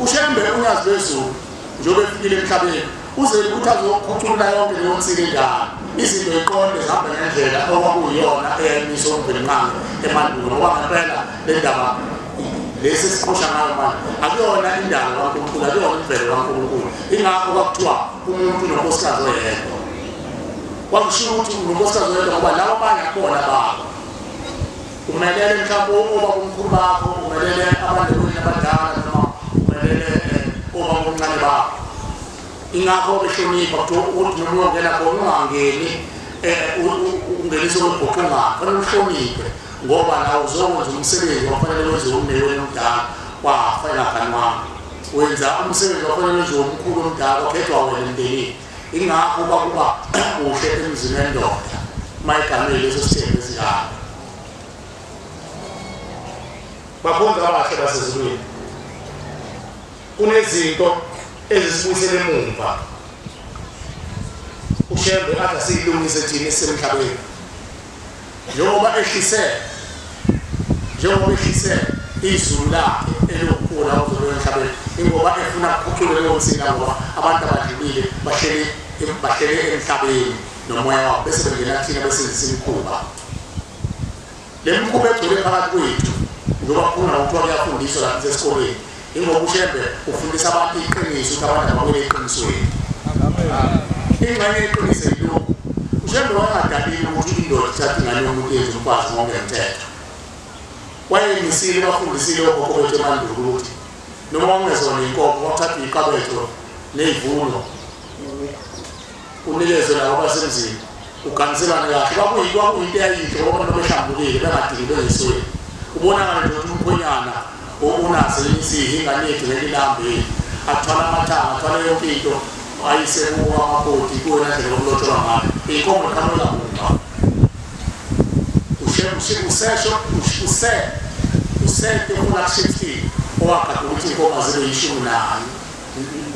Speaker 12: UShembe uNyazi Bezulu njengoba efikile emhlabeni uze ukuthi azokhuculula yonke leyo nsika endala izinto iqonde zihambe ngendlela okwakuyiyona eyayimiswa uMvelinqangi emandulo ngoba ngempela le ndaba lesi siqosha ngayo manje akuyona indalo kaNkulunkulu akuyona imvelo kaNkulunkulu ingakho kwakuthiwa umuntu unonkosikazi oyedwa kwakushiwo ukuthi unonkosikazi oyedwa ngoba labo abanye akubona babo umelele mhlawumbe oba kumkhulu bakho umelele abantu abadala noma umelele oba kumncane bakho ingakho behlonipha ukuthi noma ungena khona ungangeni ungenise kwebhuqungana fanele uhloniphe ngoba nawo uzokwenza umsebenzi wafanele wenze umnewenu omdala wafanele ngani wami wenza umsebenzi wafanele wenze umkhulu omdala okhethwa wena emndenini ingakho kuba kuhle emzini wendoda mayigamele leso sithembu esinjalo
Speaker 1: bakhonza abahle basezulwini kunezinto ezisibuyisele emuva uShembe athi asiyilungise thina esemhlabeni njengoba ehlise izulu lakhe elokukhula ozobe emhlabeni ingoba efuna ukukhucula leyo nsika ngoba abantu abadlulile bahlele emhlabeni nomoya wabo bese bengena thina besenzisa imikhuba le mikhuba egcwele phakathi kwethu njengoba khona ukuthiwa kuyafundiswa lapha esikoleni ingoba uShembe ufundisa abantu iqiniso ukuthi abantu ababuyele eqinisweni ingxenye yeqiniso yilokhu uShembe wangadalile ukuthi indoda ithathe ingane yomuntu yenze umfazi ngonke umthetho wayemisile bafundisile okhokho bethu emandulo ukuthi noma ungezona inkomo wathatha iqabetho neyivuno unikezwe labo basemzini uganiselane kahle kwakuyinto eyayinhle ngoba abantu behlambulile bengadingi bezisweni ubonakala nje ukuthi umkhonyana unazo insihi ingane yethu ngelilambe athwala amathanga athwala yonke into ayise kuwa amabhodi kuwe nandlela lokulotsholwa ngayo inkomo ikhamela kumba usete kuna-16 owakade ukuthi inkomo zibe yishumi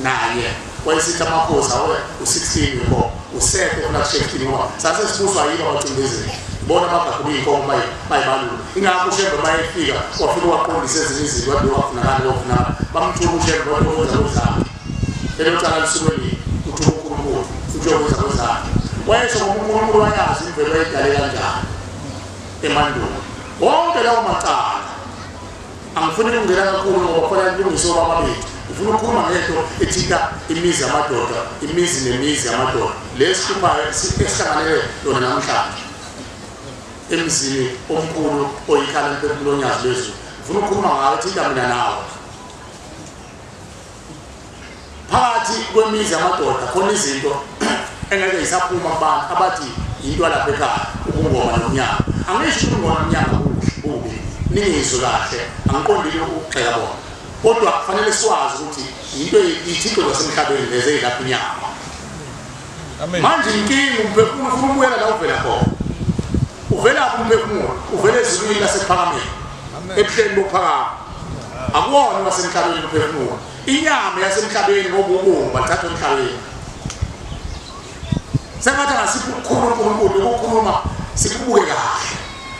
Speaker 1: naye wayesithi amakhosi awe u-16 inkomo usete kuna-16 ngoba sasesibuzwa yini abacindezeli bona bagagula iy'nkomo bayibalula ingakho uShembe mayefika wafika waqondisa ezinye izinto wabe wafunakala wafunakala bamthula uShembe wakwenza kwezakhe lelo cala lisukwelini uthi uNkulunkulu uthi yokwenza kwezakhe wayesho ngoba uNkulunkulu wayazi imvelo ayidale kanjani emandulo wonke lawo macala angifuni ukungena kakhulu ngoba kufanele kulungiswe obababethu ngifuna ukukhuluma ngento ethinta imizi yamadoda imizi nemizi yamadoda lesihluphayo esihlanganele yona namhlanje emzini omkhulu oyikhala empempulo Nyazi Bezulu ngifuna ukukhuluma ngayo thinta mina nawe phakathi kwemizi yamadoda khona izinto engeke yisaphuma abantu abathi yinto lapha ekhaya ubungoma nomnyaka angisho ubungoma nomnyaka bubi ningizwe kahle angiqondile ukugxeka bona kodwa kufanele siwazi ukuthi yinto ithixo lasemhlabeni lezi eyilapha inyama manje inkinga umphefumulo ufuna ukubuyela la uvela khona uvelaphi umphefumulo uvela ezulwini lasephakameni ebuhleni bokuphakama akuwona wasemhlabeni umphefumulo inyama yasemhlabeni ngoba ubumba thatha emhlabeni sengathi angasiphi ukukhuluma uNkulunkulu ukukhuluma sikubuke kahle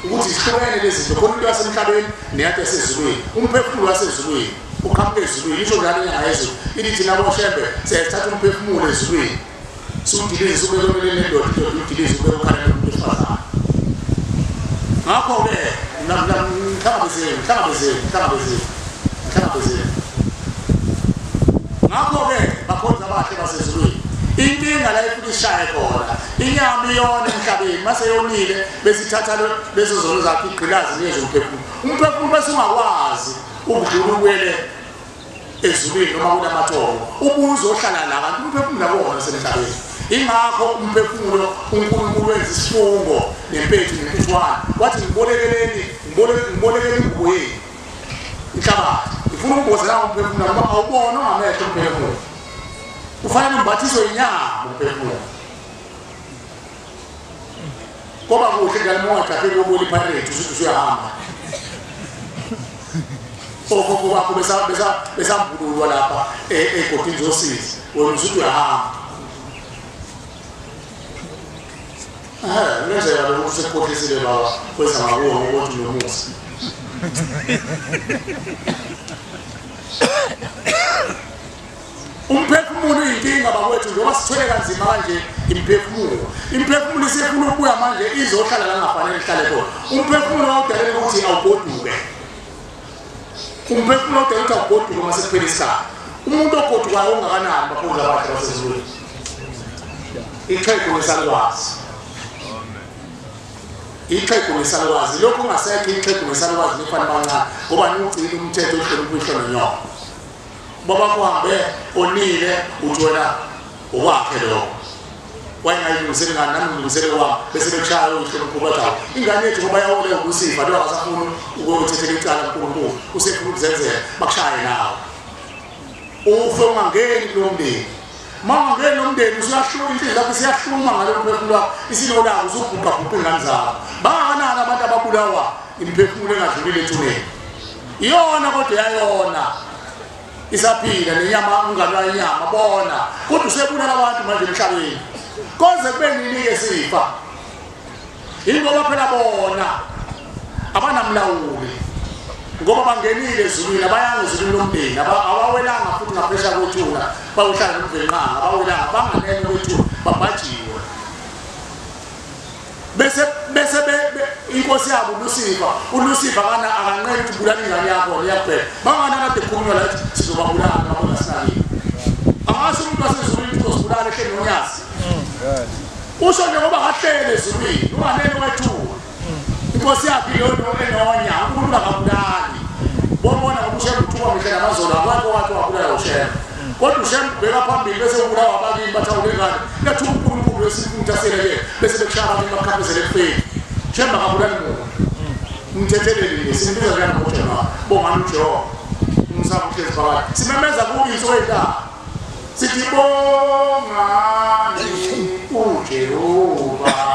Speaker 1: ukuthi sihlukene lezi zinto khona into yasemhlabeni neyathi yasezulwini umphefumulo wasezulwini uqhamuke ezulwini isho njalo inyanga yezulu ilithi nabo Shembe siyathatha umphefumulo ezulwini sudilize ubekele nendoda udilize ubekele umuntu wesifazane ngakho-ke mhlangabezeni ngakho-ke bakhonza abahle basezulwini inkinga la ifuna ishaye khona inyama iyona emhlabeni mase yonile besithatha lezo zono zakhe igqilazi niyenze umphefumulo bese ungakwazi ukudlula ubuyele ezulwini noma kunamathongo ubuze ohlala la kanti umphefumulo akona semhlabeni ingakho umphefumulo uNkulunkulu wenza isifungo nempethu nentuthwane wathi ngibolekele ingubo yenu inhlabathi ngifuna ukuboza lawo umphefumulo ngoba awubona ongamehlo umphefumulo ufanele umbathiswe inyama umphefumulo ngoba kuhle ngale moya phela ubuli pirate usuthi usuyahamba okhokho bakho besambululwa lapha egodini zosizi wena usuthi uyahamba
Speaker 12: ngeze yalo usekhohlisile baba kwenza ngakuwo ukuthi nomusa umphefumulo uyinkinga bakwethu njengoba sithwele kanzima kanje imphefumulo isifuna ukubuya manje izohlala la ngafanele ihlale khona umphefumulo awudalela ukuthi awugoduke umphefumulo awudalela ukuthi awugoduke mase kuphela isikhathi umuntu ogodukayo ungakanani bakhulu abakhe basezulwini ixhegu lesalukwazi ixhegu lesalukwazi lokhu ungasekho ixhegu lesalukwazi lifana kancane ngoba niwugcina umthetho ohlonipha nonyoko baba kuhambe onile uthola okwakhe lokho wayengayilungisele ngani nami ngilungisele kwami bese bekushaya uhlonipha bathawu ingane yethu ngoba yawole ukusifa lo akasafuna ukuthethe icala kuNkulunkulu usefuna ukuzenzela bakushaye nawe ufe ungangeni kulomndeni mangangeni nomndeni usuyahluma inhliziyo yakho siyahluma ngalo mphefumulo wakho isilo lakho usubhuqabhuqa ingane zakho bangakanani abantu ababulawa imphefumulo engadlulile ethuneni iyona kodwa yayona isaphila nenyama ungalwa inyama bona kodwa usebulala abantu manje emhlabeni konze kube nini-ke sifa ingoba phela bona abanamlawuli ngoba bangenile ezulwini abayanga ezulwini lomndeni abawelanga futhi ngaphesha kwethuna bawuhlala nomvenqanga abawelanga banganene kwethuna babhajiwe bese inkosi yabo uLucifer akanqeni ukuthi bulala ingane yakho liyaphela bangana kade khulunywa lathi sizobabulala abona sinakile angase umuntu wasezulwini uzosibulala ehleni nonyazi usho nje ngoba kahlele ezulwini unganene kwethuna inkosi yakhe lona enonya uNkulunkulu akabulali bobona ngokushem uthuba mhle namazolo akwakho wathi wabulala uShem kodwa uShem bheka phambili bese ubulawa ababili bathawule ngane lethu uNkulunkulu wesifutha seleke bese bekushaya abantu bakhaphezele kufeni Shem akabulali muntu umthetheleli simbiza njani ngoJehova bongani uJehova umsaba uhlezi phakathi simemeza kuyiso wendaba sithi bongani uJehova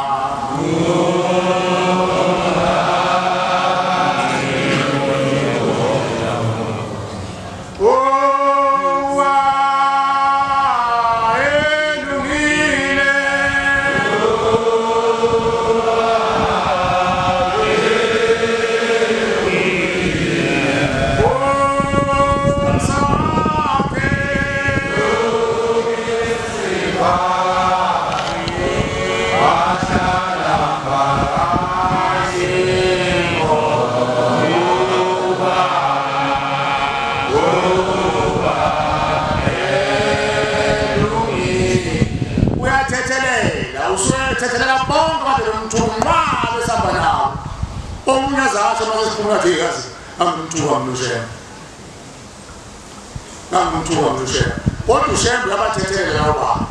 Speaker 12: kodwa uShem yabathethelele lawa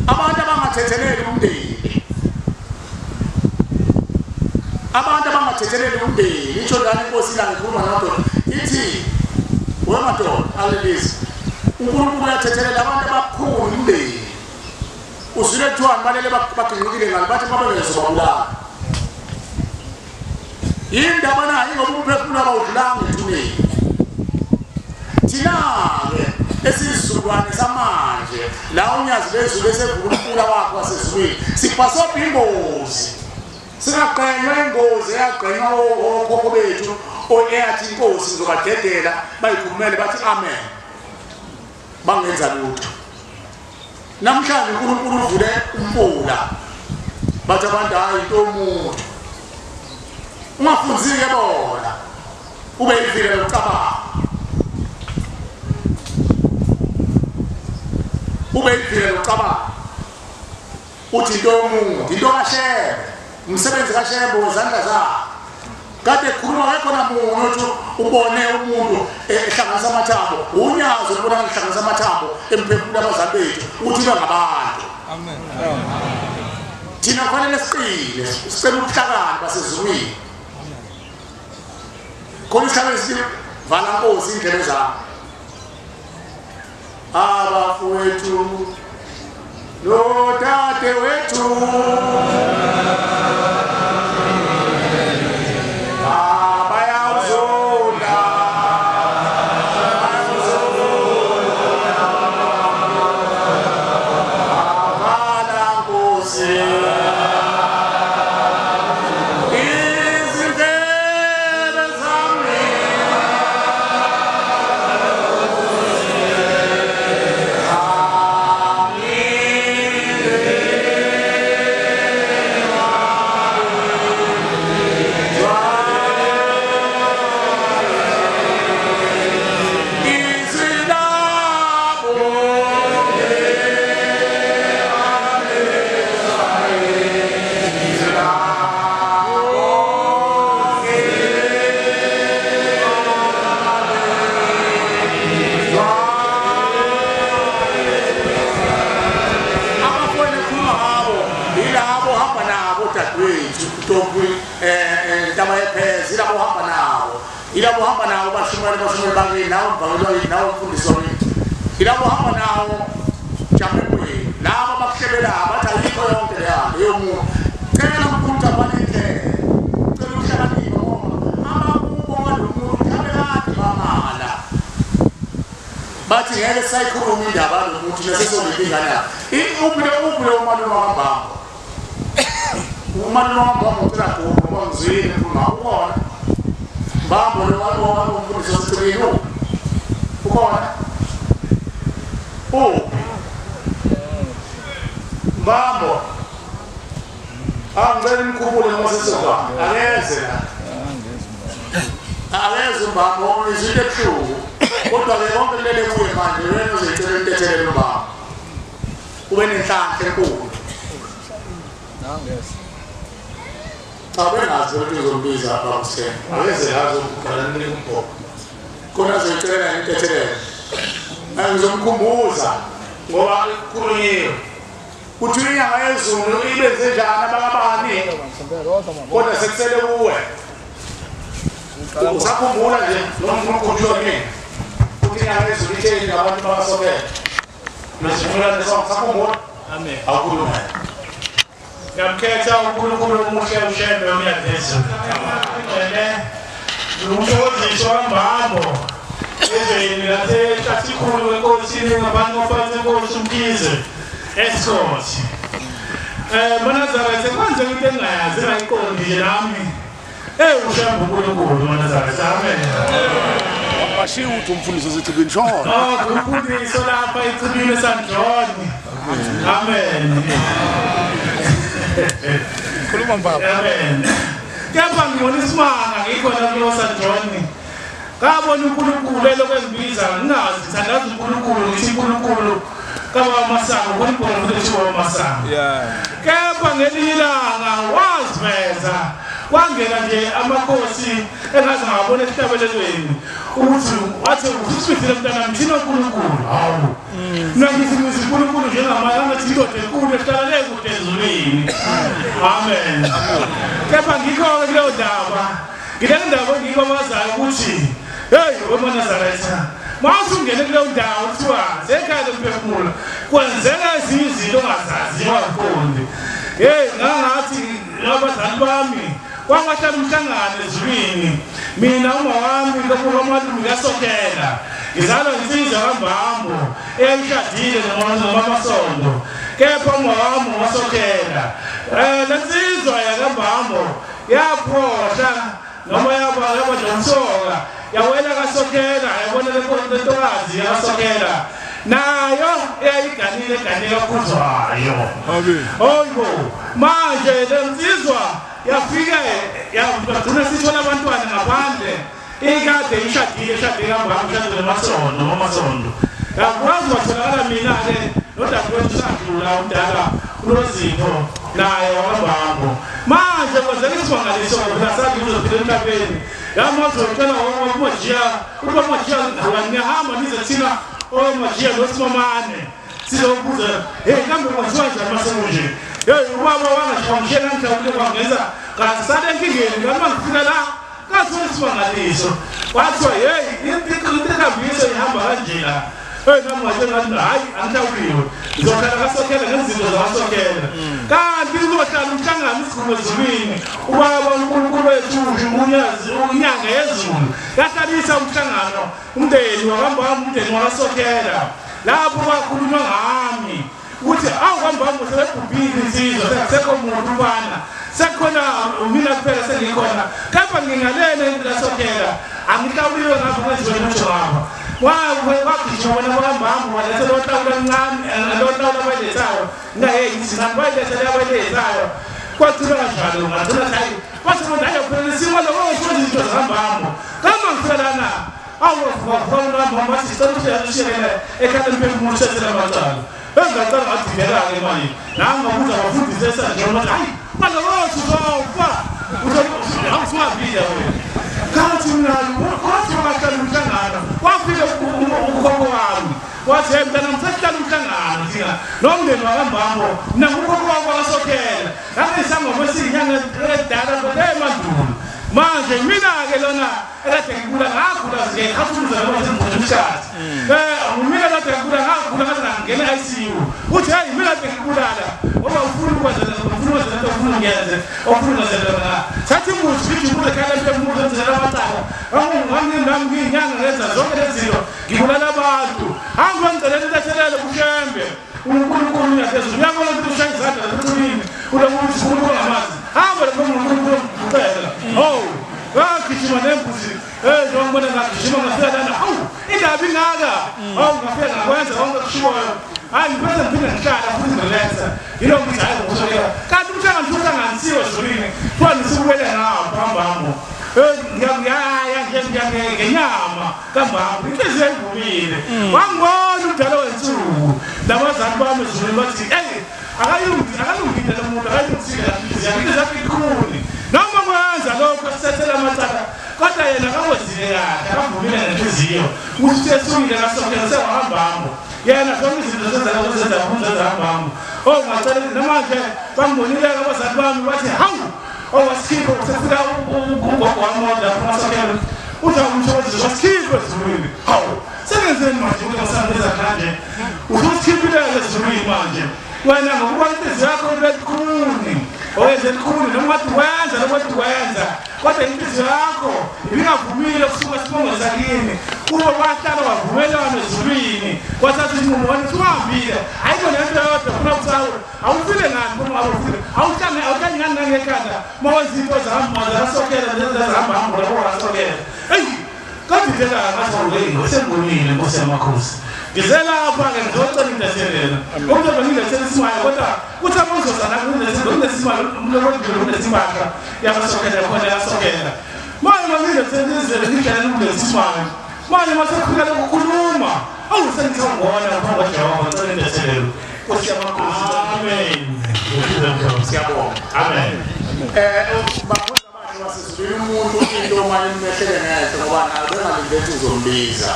Speaker 12: abantu abangathetheleli umndeni itsho ngani inkosi la ngikhuluma namadoda ithi wemadoda alelisi uNkulunkulu uyathethelela abantu abakhulu umndeni uzile kuthiwa balele baginqikile ngalo bathi babengezobabulala yindaba nayo ngoba umphefumulo abawudlanga ethuneni thina-ke esizukulwane samanje la unyazi bezulu esevula umfula wakho wasezulwini siphasobha ingozi singagqenywa ingozi eyagqenywa okhokho bethu eyathi inkosi ngizobadedela bayikhulumele bathi amen bangenza lutho namhlanje uNkulunkulu uvule umfula bathi abantu hayi into yomuntu ungafunzike bona ube yivile lokucabanga uthi into yomuntu into kaShebe umsebenzi kaShebe wezandla zakhe kade khuluma ngekho namuntu ubone umuntu ehlanganisa amathambo unyazo ubona ngihlanganisa amathambo emphefumulo abazali bethu uthi bengabantu amen thina kufanele sicela ubuhlakani basezulwini khona isihlalo esithi vala nkosi indlebe zakho abafowethu notate wethu Yeah. Topi tama yephezi labo hamba nawo ilabo hamba nawo bashumela bangi nawo bangi nawo fundisoni ilabo hamba nawo chamekwe labo bakushebela bathi ayikho yonke le yomuntu cela umuntu abanike cela uhlakaniphe ngoba amakubo lomuntu kamekade bamala bathi ngeke sayikhuluma indaba lomuntu nesesolibingana ubule umalume wambamba umalume wambamba ucela kuba ngizwile uma ubona mbambo lo wamfundisa siqinile ubona mbambo angicela imkhubule ngosesoba akeze akeze mbambo izinto ebuhlungu kodwa ke konke lele kuye manje wena uzicela intethele mbambo ube nenhlanhla enkulu abengazi ukuthi uzombiza abawuse akeze yazo ukukhala nikumbo kona zicela intethele ngizomkhumbuza ngoba kukhulunyiwe uthi inyanga yezulu ibenze njani abakabani kodwa sekusele kuwe usakhumbula nje nomkhumbulo kimi uthi inyanga yezulu itheni ngabantu bakasokela nesifuna nesakhumbula amen akukhuluma ngiyamkhetha uNkulunkulu omuhle ushembe umyadesi umshokoziso wambambo ezweni lasesikhulu wenkosini ngabantu bafanele inkosi umkhize Escort. Manazareth kwanza into engayazi engayiqondi nje nami. Ushamba uNkulunkulu Manazareth. Amen. Bashiya uthi umfundisi osecibini shona.
Speaker 5: Umfundisi lapha ecibini St John. Amen.
Speaker 12: Khuluma mbaba.
Speaker 5: Amen. Kepha ngibona isimanga ngikhona kulo St John. Ngabona uNkulunkulu elokwenzibiza ngingazi thandaza uNkulunkulu ngithi uNkulunkulu kaba masango konibona ukuthi masango kepha ngelilanga waziveza kwangena nje amakhosi engaze ngabona esihlabelelweni ukuthi wathi usifile mntana mthina uNkulunkulu hawu nangithi uNkulunkulu njengamalanga thindode enkulu ehlala le kude ezulwini amen kepha ngikho kuleyo ndaba ngile ndaba ngikwazayo ukuthi hey weManazareth masungene kuleyo ndawo kuthiwa sekhaya lokuphefumula kwenzeka ezinye izinto ongazaziwa qondi ngangathi abazali bami kwangahlala umhlangano ezulwini mina uma wami kaMalume kasokela ngizalwa insizwa kaMbambo eyayishadile noMamasondo kepha uma wami wasokela lensizwa yakaMbambo yaphohla noma yaba nomsoka yawela kasokela yabona lentokazi yakasokela nayo eyayiganile kakhuzwayo oyibo manje lensizwa yafike yagcina sithola abantwana ngaphandle ikade ishadile kaMbambo noMamasondo yakwazi watholakala mina-ke nodadewethu sadlula umdala uNozipho naye wakaMbambo manje kwenzeka isimangaliso nasathi uzophila emhlabeni yamazocela uMajiya ukuthi uMajiya ngiyahamba nize thina oMajiya noSimamane sizobuza kambe kwenziwa njani masenje ubaba wangashangishela mhlawumbe kwangenza ngasale enkingeni ngama ngifika la kasona isimangaliso kwathiwa inkambiso ihamba kanjena namwatshela ngathi hayi angihlawuliwe ngizohlala kasokela ngezinto zakasokela kanti uzohlala umhlangano isikhulu ezulwini ubaba uNkulunkulu wethu unyanga yezulu yahlalisa umhlangano umndeni wakaMbambo umndeni wakasokela lapho kwakhulunywa ngami ukuthi kaMbambo sebebhubhile insizwa sekusekho muntu ubana sekhona mina kuphela sengikhona kepha ngingalena into kasokela angihlawuliwe ngapho kwenziwe lutho ngapha wagijima wena wakaMbambo waletha lohlawula kancane lohlawula abayilethayo ngayengisi nabayilethele abayilethayo kwagcina kanjalo ngagcina hayi wathi bona hayi phela isimo lo kusho izinto zakaMbambo kama ngifelana awuvuka wathi sicela ukuthi yashiyele ekhaya lempemfundo sesela amacala engacala ngadibeka-ke manje nangabuza abafundisi esanjona hayi manje wathi uzawufa awusingabila wena kanti mina kwathi wahlala umhlangano wafika ukhokho wami wathi mntana msahlala umhlangano
Speaker 7: udinga nomndeni wakambambo nakukhokho wakwaSokhela ngisangoma esinyanga edala kodwa manje mina-ke lona ekade ngikula ngagula nje ngafuna ukuzamazimbushati mina kade ngikula ngagula ngaze ngangena ICU uthi hayi mina kade ngikulala ngoba ufuna ukwenza lento ufuna ngiyenze ofuna ngizenza sathi muthi ngithi kule khala lembuzo enzela abatala nami ngiyinyanga ngenza zonke lezi zinto ngibulala abantu hamba ngicelele lethelele kushembe uNkulunkulu uyaphezulu uyabona ukuthi ushaya izandla ekuthini ulokuthi umuntu ngamazi hamba lokumuntu ucela ngagijima nembuzi ngibona ngagijima ngafika lana hawu indaba ingaka ngafika ngakwenza konke kushiwoyo hayi ngiphethe ngiphinde ngihlala futhi ngilenza yilo ngithi hayi ngokusolela kanti umhlangano uhlanganisiwe Zulwini kuthiwa nisibuyele ngapha hambambo ngenyama kambambo inhliziyo ayivumile wangibona umdala wensuku nabazali bami Zulwini bathi akalungile lo muntu akayilungisile inhliziyo yakhe ikhuni noma kwenza lokho sisethela amacala kodwa yena akakwenzile kahle akavumile nenhliziyo ukuthi esungile ngasokhela sewahambambo yena zonke izinto zenza hambambo ngacela namanje bangibonile abazali bami bathi hawu wasikhiphe sefika ugogo wami lapho ngasokhela uzawumshoza wasikhiphe Zulwini hawu sengenzeni manje ukuthi ngisambiza kanje uzosikhiphe Zulwini manje wena ngokuba inhliziyo yakho ibekhuni oyenze likhulu noma wathi wenza kodwa inhliziyo yakho ibingavumile kusuka sibongo sakini kuba wahlala wavumelana Zulwini kwathatha isinqumo wathi uhambile ayikho lento yodwa funa ukusawula awufile ngani uma awufile awuhlangani ngani nangekhanda mawenza into zasokhela lezahamba lapho wasokhela kodwa indlela ngathi sengibonile Nkosi yamakhosi ngizelapha-ke ngizocela indathelela okuzoba ngilethela isimali kodwa kuthi abazozana kunesimali kunesimahla yabasokhela khona yasokhela manje mangilethela izele ngidlela kunesimali manje masekufika lokukhuluma awusengithongona ngaphambi kwaJehova ngicela indathelela Nkosi yamakhosi amen
Speaker 12: siyabonga amen bakhoza abantu basizulwini umuntu into manje nimehlele ngehle ngoba nayo bengalindele uzombiza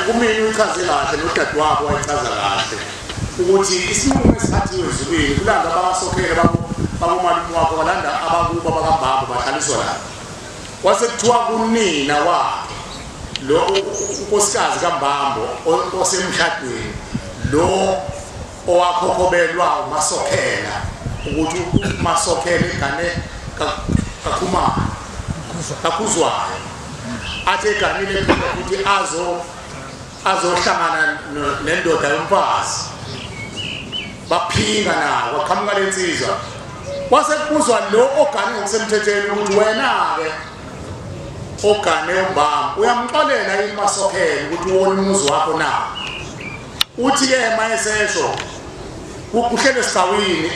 Speaker 12: kumini uyichaze kahle nodadewabo wayichaza kahle ukuthi isinqumo esithathiwe Zulwini kulanda abasokhele babomalume wakho balanda abakuba bakambambo bahlaliswa lapho wasekuthiwa kunina wakhe lo unkosikazi kambambo osemshadweni lo owakhokobelwa uMasokhela ukuthi uMasokhela igane kakuzwayo athe eganile ukuthi azohlangana nendoda yomfazi baphinga nawo waqhamuka lensizwa wasekuzwa lo ogane ngokusemthethweni ukuthi wena-ke ogane umbambo uyamxolela yini Masokhela ukuthi uwona umuzi wakho na uthi-ke mayesesho kuhlele esigcawini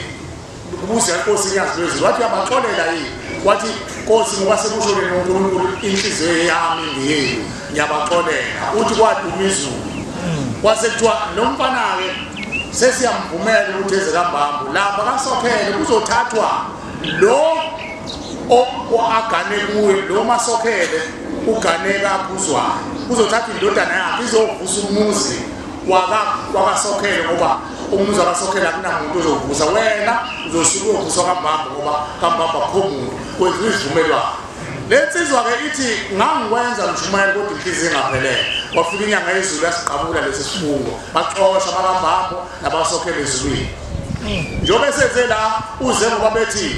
Speaker 12: kubuza inkosi inyazi lwezulu wathi uyabaxolela yini wathi Nkosi ngoba sekusho uNkulunkulu inhliziyo yami ngiyini ngiyabaxolela uthi kwaduma izulu wasekuthiwa nomfana-ke sesiyamvumela ukuthi eze kambambo lapha kaSokhele kuzothathwa lo agane kuye lo Masokhele ugane kakuzwayo kuzothathwa indodana yakhe izovusa umuzi wakaSokhele ngoba umuzi wakaSokhele akunamuntu ozovusa wena uzosuka uyovusa kambambo ngoba kambambo akho muntu kwenza izivumelwano lensizwa-ke ithi ngangikwenza mshumayeli kodwa inhliziyo ingaphelele kwafika inyanga yezulu yasiqabula lesi sifungo baxosha bakambambo nabaSokhele Zulwini njengoba esenze la uze ngoba bethi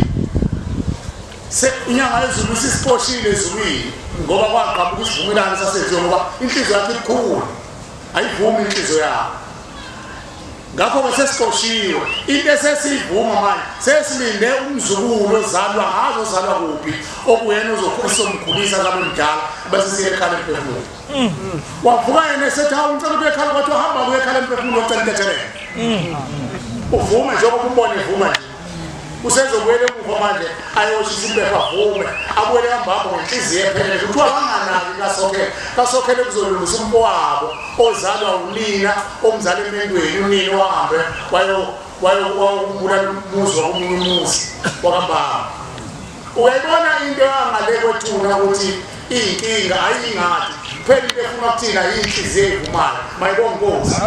Speaker 12: inyanga yezulu isisiposhile Zulwini ngoba kwaqabuka isivumelwano sasenziwe ngoba inhliziyo yakhe ikhulu ayivumi inhliziyo yakhe ngakho-ke sesiqoshiwe into esesiyivuma manje sesilinde umzukulu ozalwa ngazozalwa kuphi okuyena ozomkhulisa kabe mdala bese siye ekhala emphefumulo wavuka yena esethi hawu ngicela ukuya ekhala kwathi wahamba kuya ekhala emphefumulo ocela intethelele uvume njengoba umbone evuma nje usezobuyela emuva manje ayoshisa impepha avume abuyele kambambo ngenhliziyo ephelele kuthiwa banganaki kaSokhele kuzolungisa umfowabo ozalwa unina omzala emendweni unina wahambe wayokubulala umuzi wakomunye umuzi wakambambo uyayibona into yangale kwethuna ukuthi iy'nkinga ayingadi kuphela into efuna ukuthina yiy'nhliziyo ey'vumayo mayibonge Nkosi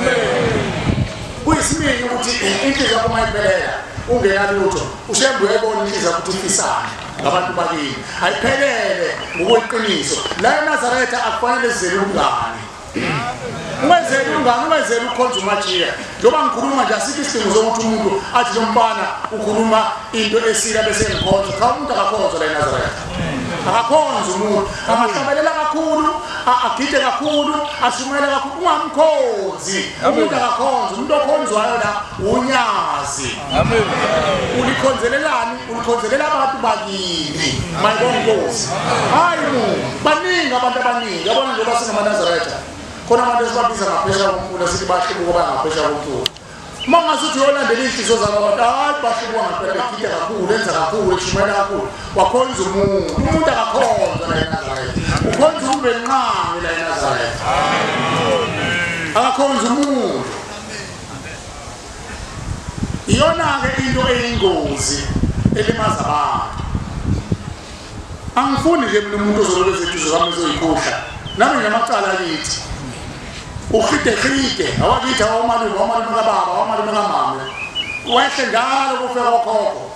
Speaker 12: kuyisimini ukuthi inhliziyo yakho mayiphelela ungena lutho ushembe uyayibona inhliziyo yakho ukuthi ifisana ngabantu bakini ayiphelele ngokuyiqiniso la eNazaretha akufanele sizele umngane ungenzeli ungane ungenzeli ukhonza umajiya njengoba ngikhuluma nje asikho isidingo sokuthi umuntu athi lombana ukhuluma into esila bese ngikhonza cha umuntu akakhonza la eNazaretha akakhonza umuntu angahlabelela kakhulu agide kakhulu ashumayela kakhulu ungamkhonzi umuntu akakhonza umuntu okhonzwayo la unyazi amen ulikhonzelelani ulikhonzelela abantu bakini mayibona inkosi hayi baningi abantu abaningi yabona nje basenamaNazaretha khona abantu esibabiza ngaphesha komfula sithi bahlubuka bangaphesha komfula mangasuthi yolandela inhliziyo zabantu hayi bahlubuka ngaphesha begida kakhulu enza kakhulu eshumayela kakhulu wakhonza umuntu akakhonza la eNazaretha ukhonza ubenqami la eNazaretha akakhonza umuntu iyona-ke into eyingozi elimaza abantu angifuni nje mina umuntu ozolobe zethu zami ezoyikhohla nami nginamacala kithi ukhide awakithi awamalume kababa awamalume kamama wehle njalo kufika kokhokho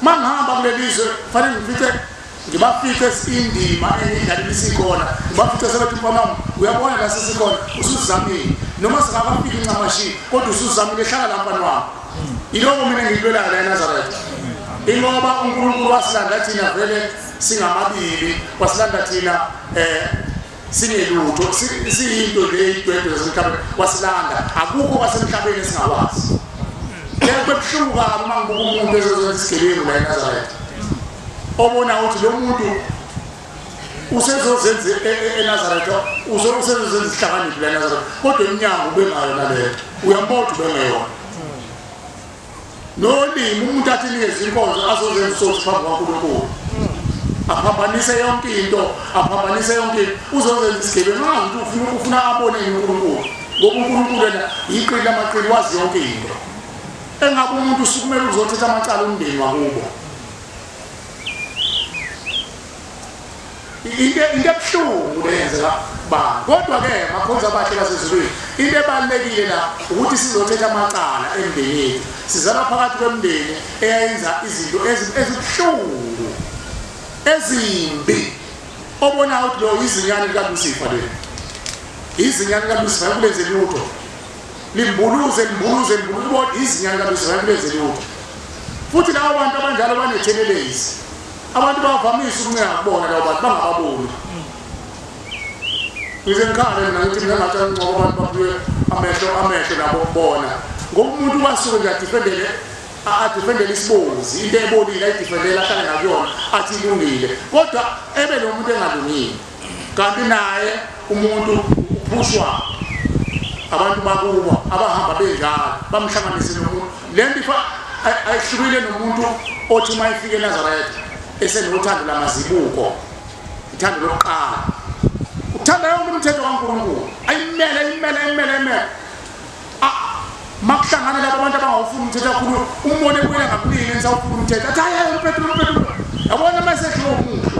Speaker 12: mangihamba kulelizwe fanele ngibafike indima engidlalile isikhona ngibafike sebethi mfana uyabona la sisikhona usuzamile noma singakafiki incamashi kodwa usuzamile ehlala la mfana wami iloko mina ngilwela la eNazaretha ingoba uNkulunkulu wasilanda thina vele singamabili wasilanda thina sinelutho siyinto leyidwedwe zemhlaba wasilanda akukho kwasemhlabeni esingakwazi kubuhlungu kabi uma ngibuka umuntu ezozenza isigebengu la eNazaretha obona ukuthi lo muntu usezozenza eNazaretha usezozenza isihlakaniphi la eNazaretha kodwa iminyango ubengayo naleyo uyambona ubengeyona nolimi umuntu athi nikeze inkonzo azozenza sokuthi phambi kwaNkulunkulu aphambanise yonke into uzozenza isigebengu nxa ufuna abone uNkulunkulu ngoba uNkulunkulu yena yiqili lamaqili wazi yonke into engabe umuntu usukumele uzothetha amacala umndeni wakubo into ebuhlungu leyenzeka ba kodwa-ke makhonza abahle basezulwini into ebalulekile la ukuthi sizothetha amacala emndeni yethu sizala phakathi kwemndeni eyayenza izinto ezibuhlungu ezimbi obona ukuthi lo izinyane likaLucifer le izinyane likaLucifer kulenze lutho limbuluze izinyane likaLucifer kulenze lutho futhi labo bantu abanjalo banethelelezi abantu bavamisa ukuncenga kubona labo bantu bangababoni ngize ngikhale mina ngithi mina ngathi ngcobo abantu baphiwe amehlo nabo kubona ngoba umuntu wasuke nje adifendele isibozi into ebonile ayidifendele ahlale nakuyona athi ilungile kodwa ebe lo muntu engalungile kanti naye umuntu uphushwa abantu bakubo abahamba benjalo bamhlanganise nomuntu lento ayihlukile nomuntu othi mayifike eNazaretha esenothando lamazibuko uthando lokuqala uthanda yonke imithetho kaNkulunkulu ayimele makuhlangana labo abantu abangawufuni umthetho kakhulu umbone kuwela ngakulini nisawufuna umthetho athi hayi umpethu yabona mayesehlwa umuntu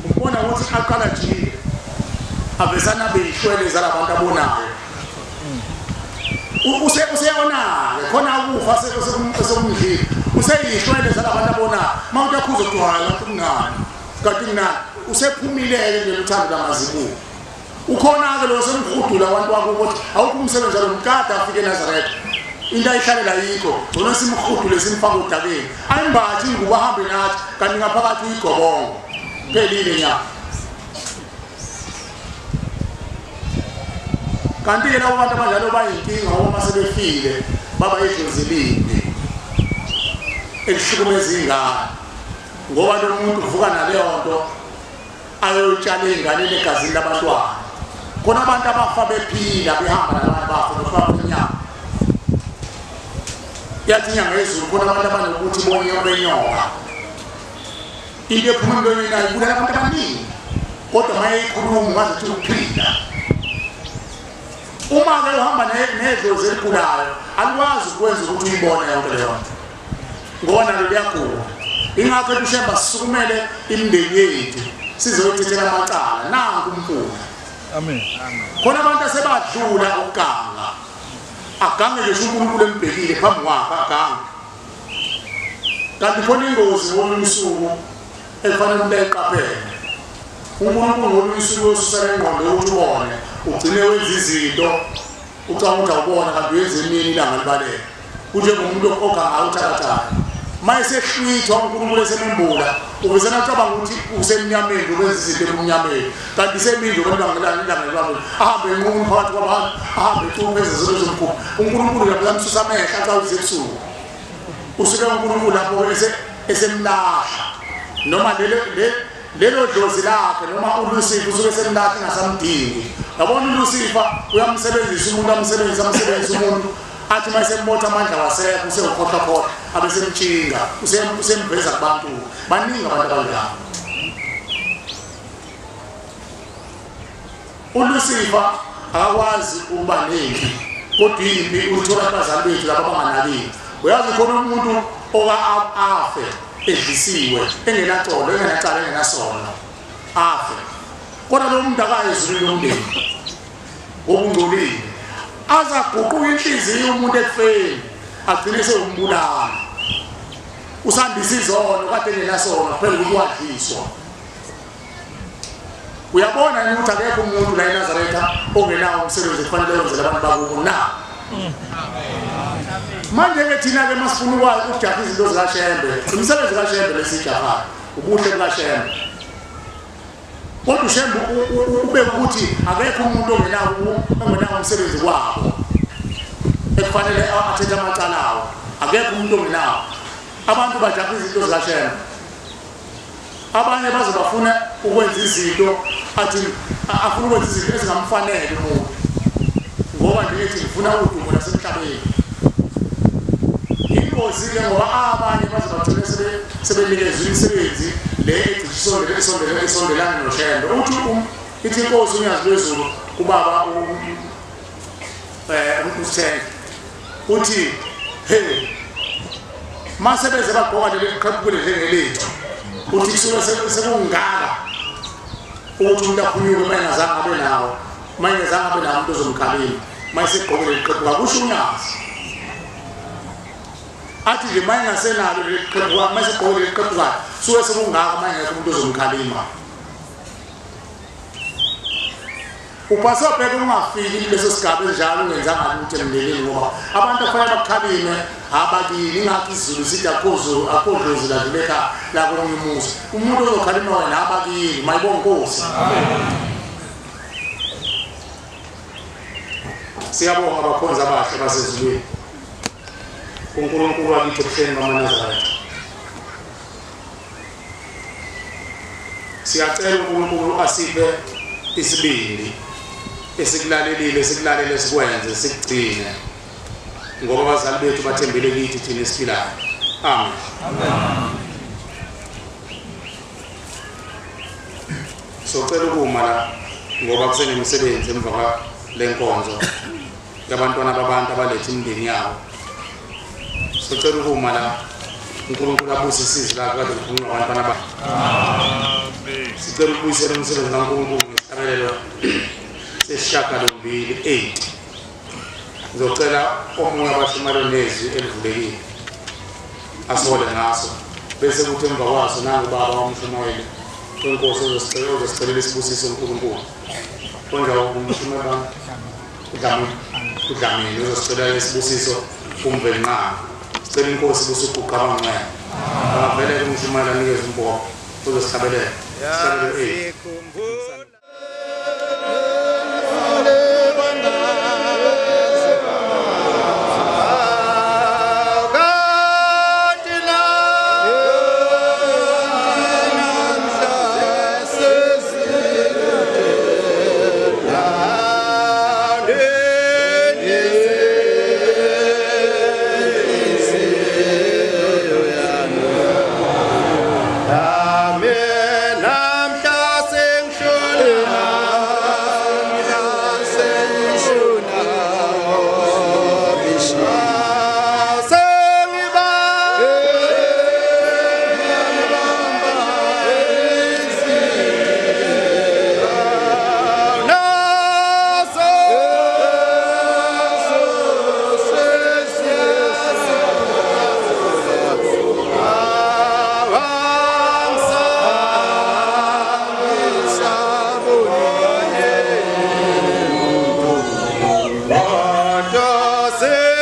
Speaker 12: umbona ukuthi aqala jile avesana beyihlwele zalabantu abonayo useyona-ke khona ukufa sekumdlile useyihlwele zalabantu abonayo uma uthi akhuza kuthiwala kanti kunani usephumile-ke nje luthando lamazibuko ukhona-ke lo semrhudula abantu wakubo ukuthi awukho umsebenzi walo mkade afike eNazaretha into ayihlalela yikho gcona simrhudule simfake udakeni ayimbathi ingubo ahambe nathi kanti ngaphakathi uyigobongo phelile nyaka kanti-ke labo bantu abanjalo bayinkinga uma sebefile baba idlozi elihlukumeza ingane ngoba lo muntu uvuka naleyo nto ayotshala ey'nganeni egazini labantwana khona abantu abafa bephila behamba nabantu bafa befaka inyama yathi inyanga yezulu khona abantu abanokuthi benyoka into ephuma emlonyeni ayibulala abantu abaningi kodwa uma eyikhuluma ungazithi ukuphila uma-ke uhamba nedlozi eligulayo alikwazi ukwenza ukuthi uyibone yonke leyo nto ngoba nalo liyagula ingakho ushemba sisukumele imindeni yethu sizoyithethela amacala nanku umfula amen khona abantu asebadlula ukuganga agange nje uNkulunkulu embhekile phambi kwakhe agange kanti khona ingozi ngolusuku efanele umuntu ayiqaphele uNkulunkulu ngolusuku osusela ingqondo yokuthi ubone ugcine wenza izinto ucanga ukuthi awubona kanti wenza emini ilanga libalele kunjengomuntu ogangayo uthathatha mayesehlwithwa uNkulunkulu esemembula ubizana ucabanga ukuthi usemnyameni ukwenza izinto emnyameni kanti semindlu kwelanga libalele ahambe enqunu phakathi kwabantu ahambe ecume ezezinto zomkhulu uNkulunkulu lapho yamsusa amehla xa uze ebusuku usuke uNkulunkulu lapho esemlahla noma lelo dlozi lakhe noma uLucifer usuke esemlahla engasamdingi yabona uLucifer uyamsebenzisa umuntu amsebenzisa umuntu athi mayesembotha amandla wasekho usewukhotha abesemtshinga usembeza kubantu baningi abantu abanjalo uLucifer akakwazi ukuba nempi kodwa impi uthola abazali bethu laba abanganakile uyazi khona umuntu afe edlisiwe engenacolo engenacala engenasono afe kodwa lo muntu akayezulile umndeni ngokungcolile azaguquka inhliziyo umuntu ekufeni agcine sewumbulala usandisa izono kade engenasono kuphela ukuthi wadliswa uyabona ukuthi akekho umuntu la eNazaretha ongenawo umsebenzi kufanele wenze abantu bakubo na manje-ke thina-ke masifuna ukwazi ukujaha izinto zikaShembe umsebenzi kaShembe lesijahayo ubuhle bukaShembe kodwa uShembe ube ukuthi akekho umuntu ongenawo umsebenzi kwabo ekufanele athethe amacala awo akekho umuntu ongenawo abantu bajaha izinto zikaShembe abanye baze bafuna ukwenza izinto athi afuna ukwenza izinto ezingamfanele umuntu ngoba ngithi ngifuna udumo lasemhlabeni ingozi-ke ngoba abanye baze bagcine sebenikezwa imisebenzi le esondelana noShembe uthi ithi inkosi uNyazi lwezulu kubaba uSithenge uthi hey masebeze bagqoka leli qhaphukule njengelethu uthi kusuke sekungaka ukuthi umuntu aphunyuke mayengazange abe nawo umuntu ozomkhalima mayesegqoke leli qhaphukule kusho uNyazi athi nje mayengasenalo leli qhaphukule mayesegqoke leli qhaphukule suke sekungaka mayengekho umuntu ozomkhalima upasophe ungafiki leso sigaba enjalo ungenzanga lutho emndenini ngoba abantu afanele bakhalime abakini ingakho izulu sithi akhodlozi ladluleka la komunye umuzi umuntu ozokhalima wena abakini mayibonga inkosi siyabonga abakhonzi abahle basezulwini uNkulunkulu wakithi ebuhleni bamaNazaretha siyacela uNkulunkulu asiphe isibindi esikulalelile sikwenze sikugcine ngoba abazali bethu bathembele kithi thina esiphilayo amen socela ukuma la ngoba kusenemisebenzi emva lenkonzo yabantwana babantu abalethe imindeni yabo socela ukuma la uNkulunkulu abuse isizwe lakhe kade kufunwa abantwana amen sicela ukubuyisela umsebenzi kaNkulunkulu ngesabelelo sesishiyagalombili 8 ngizocela omunye abashumalonezi elivulekile asole ngaso bese kuthi emva kwaso nangu baba wamshumayeli kwenkosi uzosicelela isibusiso uNkulunkulu konja ukumshumayela kudlamini uzosicelela isibusiso kumvenqana sicela inkosi busuguqa abangcwele avele kumshumayela nikeze umboko uzosihlabelela sihlabelela
Speaker 3: Amen.
Speaker 13: se